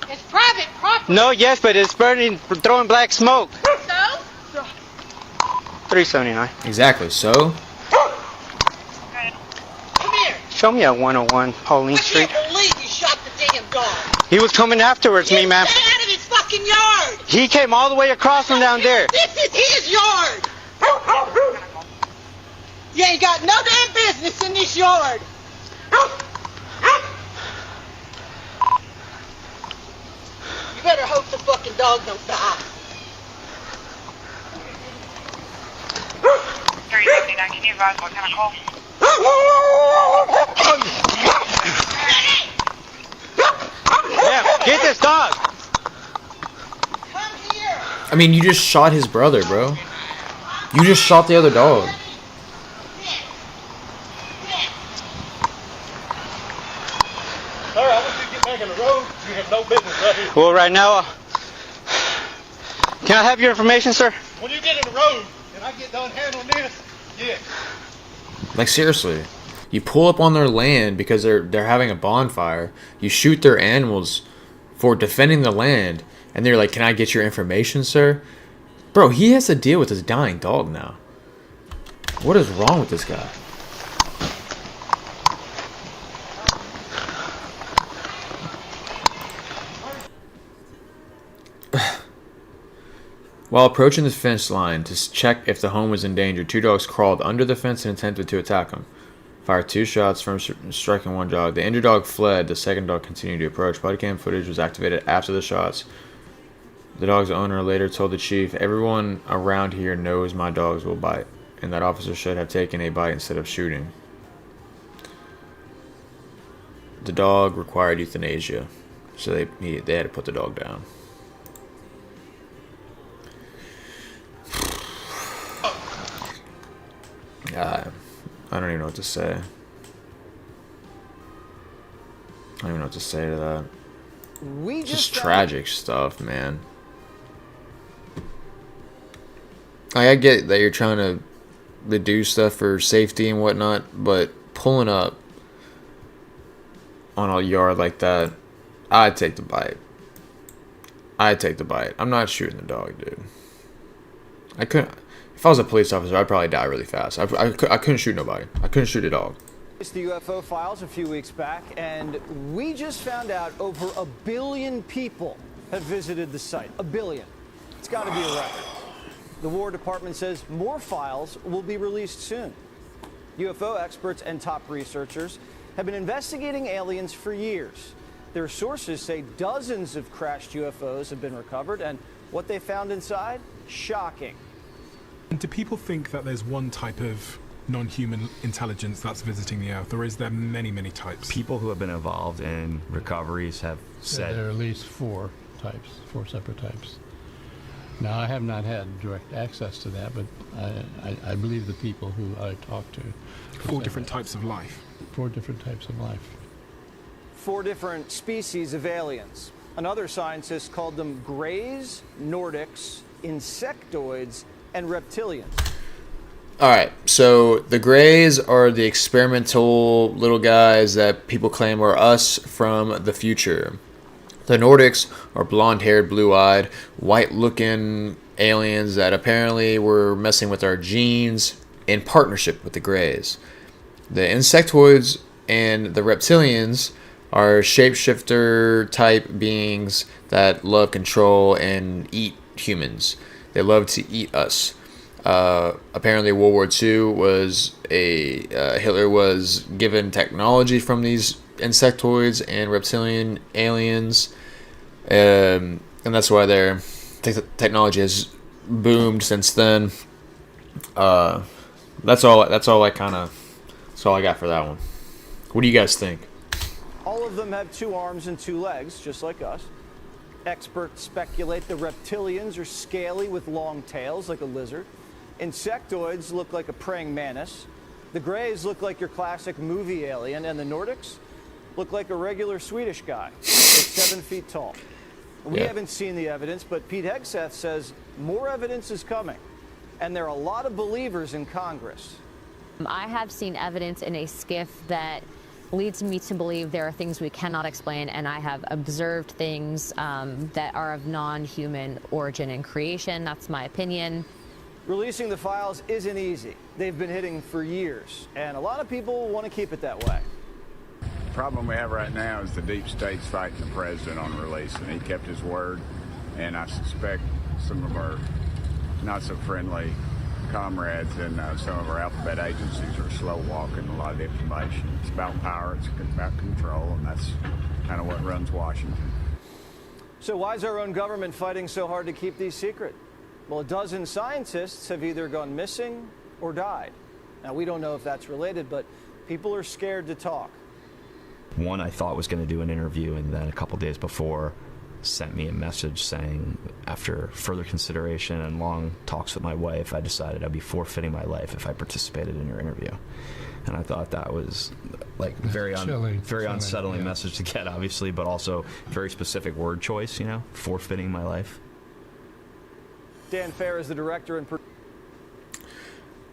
It's private property. No, yes, but it's burning, throwing black smoke. So? 379. Exactly. So. Come here. Show me at 101 Pauline Street. I can't believe you shot the damn dog. He was coming afterwards, me, ma'am. Stay out of his fucking yard. He came all the way across from down there. This is his yard. You ain't got no damn business in this yard. You better hope the fucking dog don't die. 379, can you advise what kind of call? Yeah, get this dog. I mean, you just shot his brother, bro. You just shot the other dog. Sir, I want you to get back in the road. You have no business right here. Well, right now, can I have your information, sir? When you get in the road and I get done handling this, yeah. Like, seriously. You pull up on their land because they're having a bonfire. You shoot their animals for defending the land. And they're like, "Can I get your information, sir?" Bro, he has to deal with his dying dog now. What is wrong with this guy? While approaching the fence line to check if the home was in danger, two dogs crawled under the fence and attempted to attack him. Fired 2 shots from striking one dog. The injured dog fled. The second dog continued to approach. Body cam footage was activated after the shots. The dog's owner later told the chief, "Everyone around here knows my dogs will bite, and that officer should have taken a bite instead of shooting." The dog required euthanasia, so they had to put the dog down. I don't even know what to say. I don't even know what to say to that. Just tragic stuff, man. I get that you're trying to do stuff for safety and whatnot, but pulling up on a yard like that, I'd take the bite. I'm not shooting the dog, dude. I couldn't. If I was a police officer, I'd probably die really fast. I couldn't shoot nobody. I couldn't shoot a dog. It's the UFO files a few weeks back, and we just found out over 1 billion people have visited the site. 1 billion. It's got to be a record. The War Department says more files will be released soon. UFO experts and top researchers have been investigating aliens for years. Their sources say dozens of crashed UFOs have been recovered, and what they found inside, shocking. Do people think that there's one type of non-human intelligence that's visiting the Earth, or is there many, many types? People who have been involved in recoveries have said... There are at least 4 types, 4 separate types. Now, I have not had direct access to that, but I believe the people who I talked to. 4 different types of life. 4 different types of life. 4 different species of aliens. Another scientist called them Greys, Nordics, Insectoids, and Reptilians. Alright, so the Greys are the experimental little guys that people claim are us from the future. The Nordics are blonde-haired, blue-eyed, white-looking aliens that apparently were messing with our genes in partnership with the Greys. The Insectoids and the Reptilians are shapeshifter-type beings that love control and eat humans. They love to eat us. Apparently World War II was Hitler was given technology from these insectoids and reptilian aliens, and that's why their technology has boomed since then. That's all I got for that one. What do you guys think? All of them have 2 arms and 2 legs, just like us. Experts speculate the reptilians are scaly with long tails like a lizard. Insectoids look like a praying mantis. The Greys look like your classic movie alien, and the Nordics look like a regular Swedish guy, like 7 feet tall. We haven't seen the evidence, but Pete Hegseth says more evidence is coming, and there are a lot of believers in Congress. I have seen evidence in a skiff that leads me to believe there are things we cannot explain, and I have observed things that are of non-human origin and creation. That's my opinion. Releasing the files isn't easy. They've been hidden for years, and a lot of people want to keep it that way. The problem we have right now is the deep state's fighting the president on release, and he kept his word, and I suspect some of our not-so-friendly comrades in some of our alphabet agencies are slow walking a lot of the information. It's about power, it's about control, and that's kind of what runs Washington. So why is our own government fighting so hard to keep these secret? Well, 12 scientists have either gone missing or died. Now, we don't know if that's related, but people are scared to talk. One I thought was going to do an interview, and then a couple days before sent me a message saying, after further consideration and long talks with my wife, I decided I'd be forfeiting my life if I participated in your interview. And I thought that was like very unsettling message to get, obviously, but also very specific word choice, you know, forfeiting my life. Dan Fair is the director and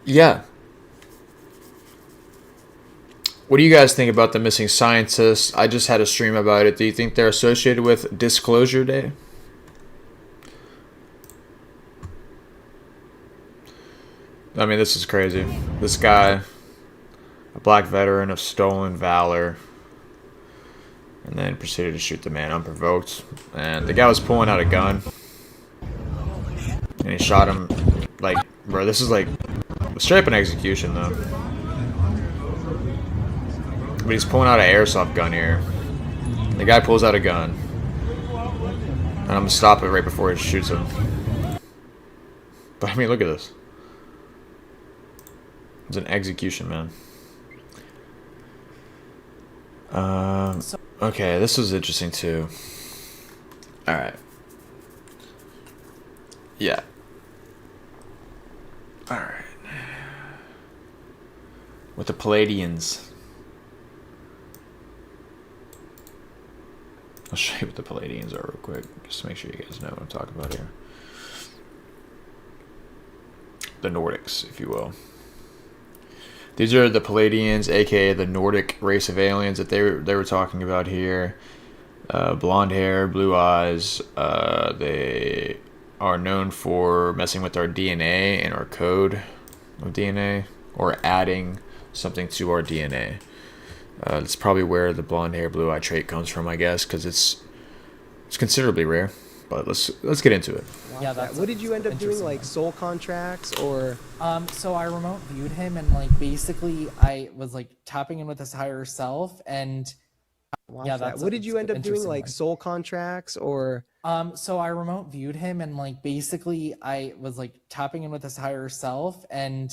Yeah. What do you guys think about the missing scientists? I just had a stream about it. Do you think they're associated with Disclosure Day? I mean, this is crazy. This guy, a black veteran of stolen valor, and then proceeded to shoot the man unprovoked. And the guy was pulling out a gun, and he shot him. Like, bro, this is like straight up an execution, though. But he's pulling out an airsoft gun here. The guy pulls out a gun, and I'm gonna stop it right before he shoots him. But I mean, look at this. It's an execution, man. Okay, this was interesting too. Alright. Yeah. Alright. with the Palladians. I'll show you what the Palladians are real quick, just to make sure you guys know what I'm talking about here. The Nordics, if you will. These are the Palladians, aka the Nordic race of aliens that they were talking about here. Blonde hair, blue eyes. They are known for messing with our DNA and our code of DNA, or adding something to our DNA. That's probably where the blonde hair, blue eye trait comes from, I guess, because it's considerably rare. But let's get into it. Yeah, what did you end up doing, like soul contracts or? So I remote viewed him, and like basically I was like tapping in with his higher self, and What did you end up doing, like soul contracts or? So I remote viewed him, and like basically I was like tapping in with his higher self, and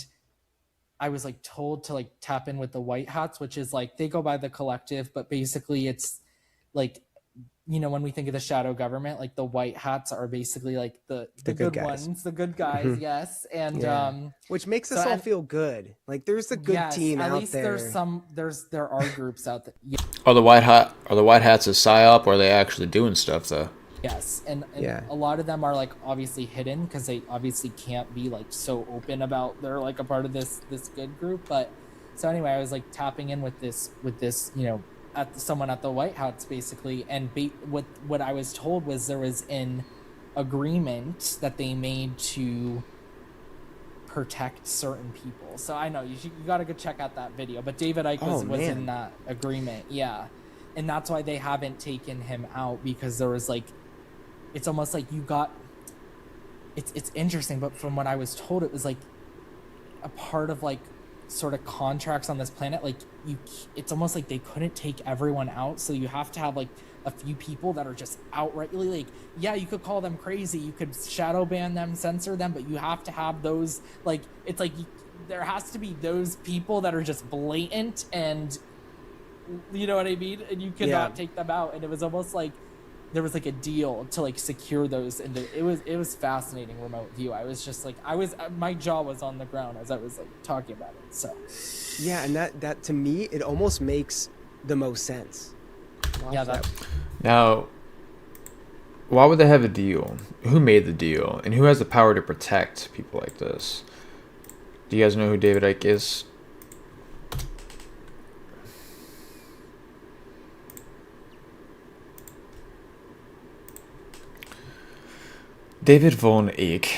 I was like told to like tap in with the white hats, which is like they go by the collective, but basically it's like, you know, when we think of the shadow government, like the white hats are basically like the good ones, the good guys, yes. And which makes us all feel good. Like there's a good team at out least there. There are groups out there. Yeah. Are the white hats a psyop, or are they actually doing stuff though? Yes, and a lot of them are like obviously hidden because they obviously can't be like so open about they're like a part of this good group. But so anyway, I was like tapping in with this you know, someone at the White House basically, and what I was told was there was an agreement that they made to protect certain people. So I know you gotta go check out that video. But David Icke was in that agreement, yeah, and that's why they haven't taken him out, because there was like, it's almost like you got. It's interesting, but from what I was told, it was like a part of like sort of contracts on this planet. Like it's almost like they couldn't take everyone out, so you have to have like a few people that are just outrightly like, yeah, you could call them crazy, you could shadow ban them, censor them, but you have to have those like, it's like there has to be those people that are just blatant, and you know what I mean, and you cannot take them out. And it was almost like there was like a deal to like secure those, and it was fascinating remote view. I was just like, my jaw was on the ground as I was like talking about it. So yeah, and that to me it almost makes the most sense. Now, why would they have a deal? Who made the deal, and who has the power to protect people like this? Do you guys know who David Icke is? David Von Eyck,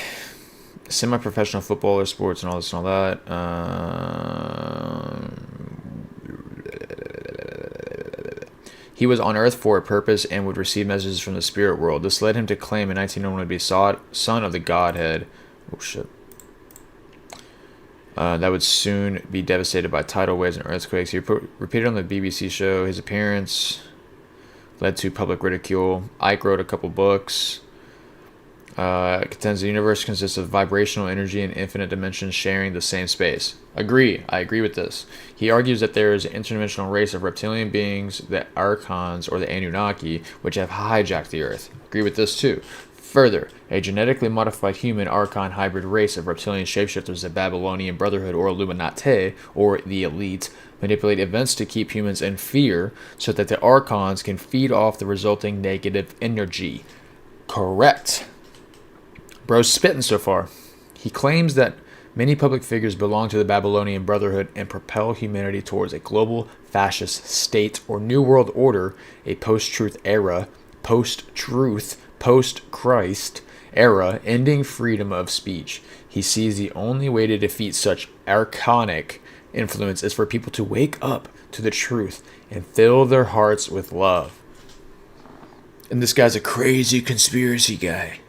semi-professional footballer, sports, and all this and all that. He was on Earth for a purpose and would receive messages from the spirit world. This led him to claim in 1901 to be son of the Godhead. Oh shit. That would soon be devastated by tidal waves and earthquakes. He repeated on the BBC show. His appearance led to public ridicule. Icke wrote a couple books. Contends the universe consists of vibrational energy and infinite dimensions sharing the same space. I agree with this. He argues that there is an interdimensional race of reptilian beings, the Archons or the Anunnaki, which have hijacked the Earth. Agree with this too. Further, a genetically modified human Archon hybrid race of reptilian shapeshifters, the Babylonian Brotherhood or Illuminati, or the elite, manipulate events to keep humans in fear so that the Archons can feed off the resulting negative energy. Correct. Bro's spitting so far. He claims that many public figures belong to the Babylonian Brotherhood and propel humanity towards a global fascist state or new world order, a post-truth era, post-truth, post-Christ era, ending freedom of speech. He sees the only way to defeat such archonic influence is for people to wake up to the truth and fill their hearts with love. And this guy's a crazy conspiracy guy.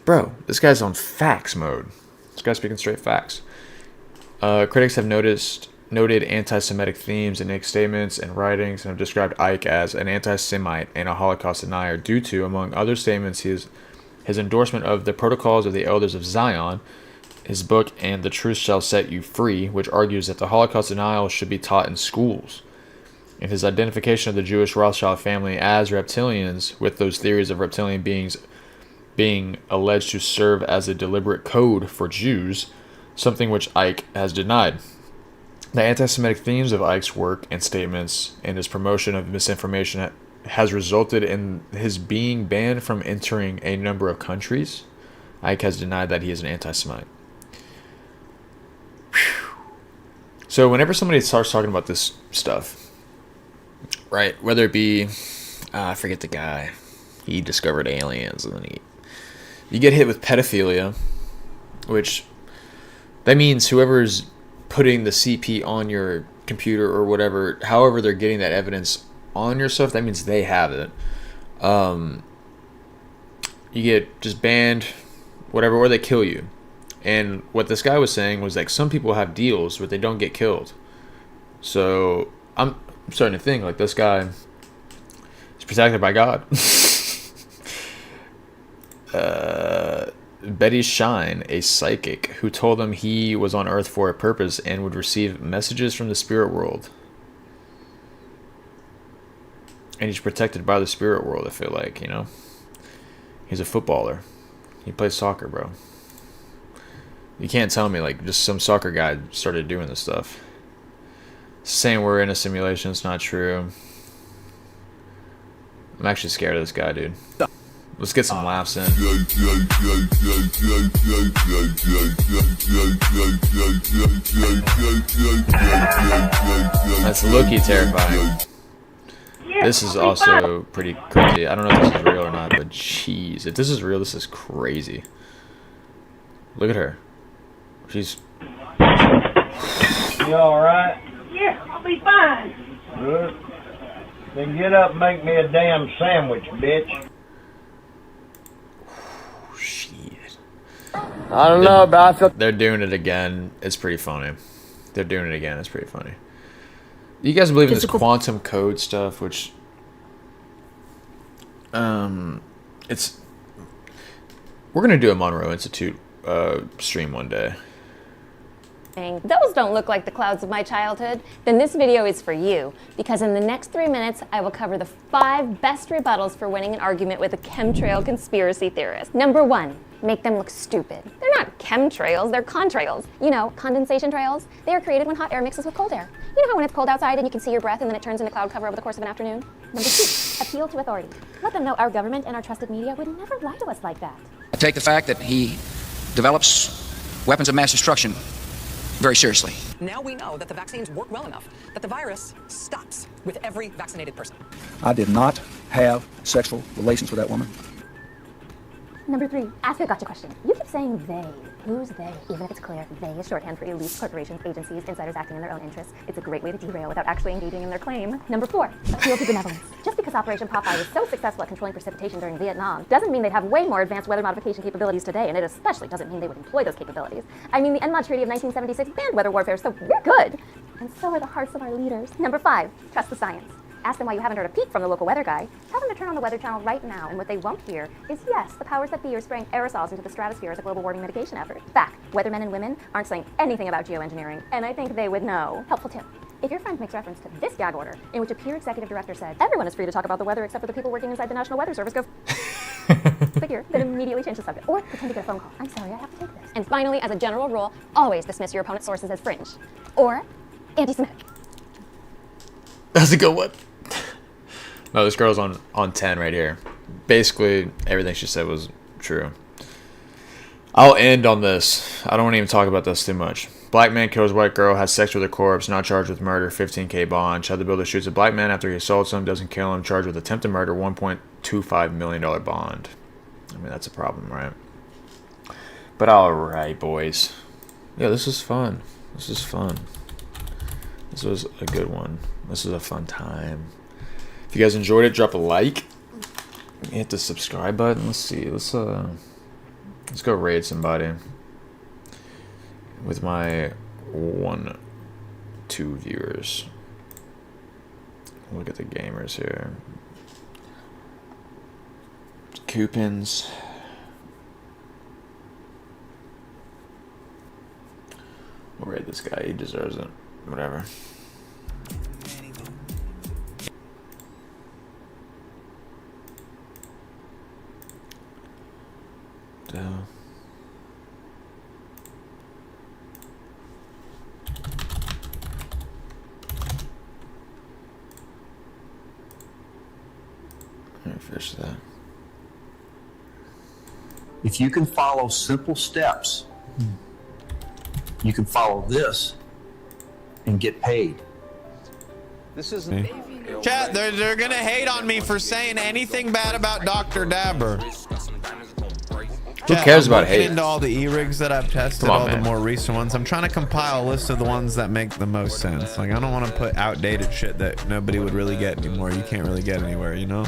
Bro, this guy's on facts mode. This guy's speaking straight facts. Critics have noted anti-Semitic themes in Icke's statements and writings, and have described Icke as an anti-Semite and a Holocaust denier due to, among other statements, his endorsement of the Protocols of the Elders of Zion, his book And the Truth Shall Set You Free, which argues that the Holocaust denial should be taught in schools, and his identification of the Jewish Rothschild family as reptilians, with those theories of reptilian beings being alleged to serve as a deliberate code for Jews, something which Icke has denied. The anti-Semitic themes of Ike's work and statements and his promotion of misinformation has resulted in his being banned from entering a number of countries. Ike has denied that he is an anti-Semite. So whenever somebody starts talking about this stuff, right, whether it be, I forget the guy, he discovered aliens, and then you get hit with pedophilia, which that means whoever's putting the CP on your computer or whatever, however they're getting that evidence on your stuff, that means they have it. You get just banned, whatever, or they kill you. And what this guy was saying was like some people have deals where they don't get killed. So I'm starting to think like this guy is protected by God. Betty Shine, a psychic, who told him he was on Earth for a purpose and would receive messages from the spirit world. And he's protected by the spirit world, I feel like, you know. He's a footballer. He plays soccer, bro. You can't tell me, like, just some soccer guy started doing this stuff. Saying we're in a simulation, it's not true. I'm actually scared of this guy, dude. Let's get some laughs in. That's low-key terrifying. This is also pretty crazy. I don't know if this is real or not, but jeez. If this is real, this is crazy. Look at her. She's... You alright? Yeah, I'll be fine. Good. Then get up and make me a damn sandwich, bitch. Shit. I don't know, but I feel... They're doing it again. It's pretty funny. They're doing it again. It's pretty funny. You guys believe in this quantum code stuff, which... it's... We're going to do a Monroe Institute stream one day. Those don't look like the clouds of my childhood, then this video is for you, because in the next 3 minutes, I will cover the 5 best rebuttals for winning an argument with a chemtrail conspiracy theorist. Number 1, make them look stupid. They're not chemtrails, they're contrails. You know, condensation trails. They are created when hot air mixes with cold air. You know how when it's cold outside and you can see your breath and then it turns into cloud cover over the course of an afternoon? Number 2, appeal to authority. Let them know our government and our trusted media would never lie to us like that. I take the fact that he develops weapons of mass destruction very seriously. Now we know that the vaccines work well enough that the virus stops with every vaccinated person. I did not have sexual relations with that woman. Number 3, ask a gotcha question. You keep saying they. Who's they? Even if it's clear, they is shorthand for elites, corporations, agencies, insiders acting in their own interests. It's a great way to derail without actually engaging in their claim. Number 4, appeal to benevolence. Just because Operation Popeye was so successful at controlling precipitation during Vietnam doesn't mean they'd have way more advanced weather modification capabilities today, and it especially doesn't mean they would employ those capabilities. I mean, the NMOD Treaty of 1976 banned weather warfare, so we're good. And so are the hearts of our leaders. Number 5, trust the science. Ask them why you haven't heard a peep from the local weather guy. Tell them to turn on the Weather Channel right now, and what they won't hear is, yes, the powers that be are spraying aerosols into the stratosphere as a global warming mitigation effort. Fact, weathermen and women aren't saying anything about geoengineering, and I think they would know. Helpful tip. If your friend makes reference to this gag order, in which a peer executive director said, everyone is free to talk about the weather except for the people working inside the National Weather Service, go figure, then immediately change the subject. Or pretend to get a phone call. I'm sorry, I have to take this. And finally, as a general rule, always dismiss your opponent's sources as fringe. Or anti-Semitic. That's a good one. No, this girl's on 10 right here. Basically, everything she said was true. I'll end on this. I don't want to even talk about this too much. Black man kills white girl, has sex with her corpse, not charged with murder, $15K bond. Chad the Builder shoots a black man after he assaults him, doesn't kill him, charged with attempted murder, $1.25 million bond. I mean, that's a problem, right? But alright, boys. Yeah, this is fun. This is fun. This was a good one. This was a fun time. If you guys enjoyed it, drop a like. Hit the subscribe button. Let's see. Let's go raid somebody with my 2 viewers. Look at the gamers here. Coupons. We'll raid this guy. He deserves it. Whatever. Refresh that. If you can follow simple steps, you can follow this and get paid. This is Chat, they're gonna hate on me for saying anything bad about Dr. Dabber. Who cares about hate? Into all the e-rigs that I've tested, Come on, all man. the more recent ones. I'm trying to compile a list of the ones that make the most sense. Like, I don't want to put outdated shit that nobody would really get anymore. You can't really get anywhere, you know?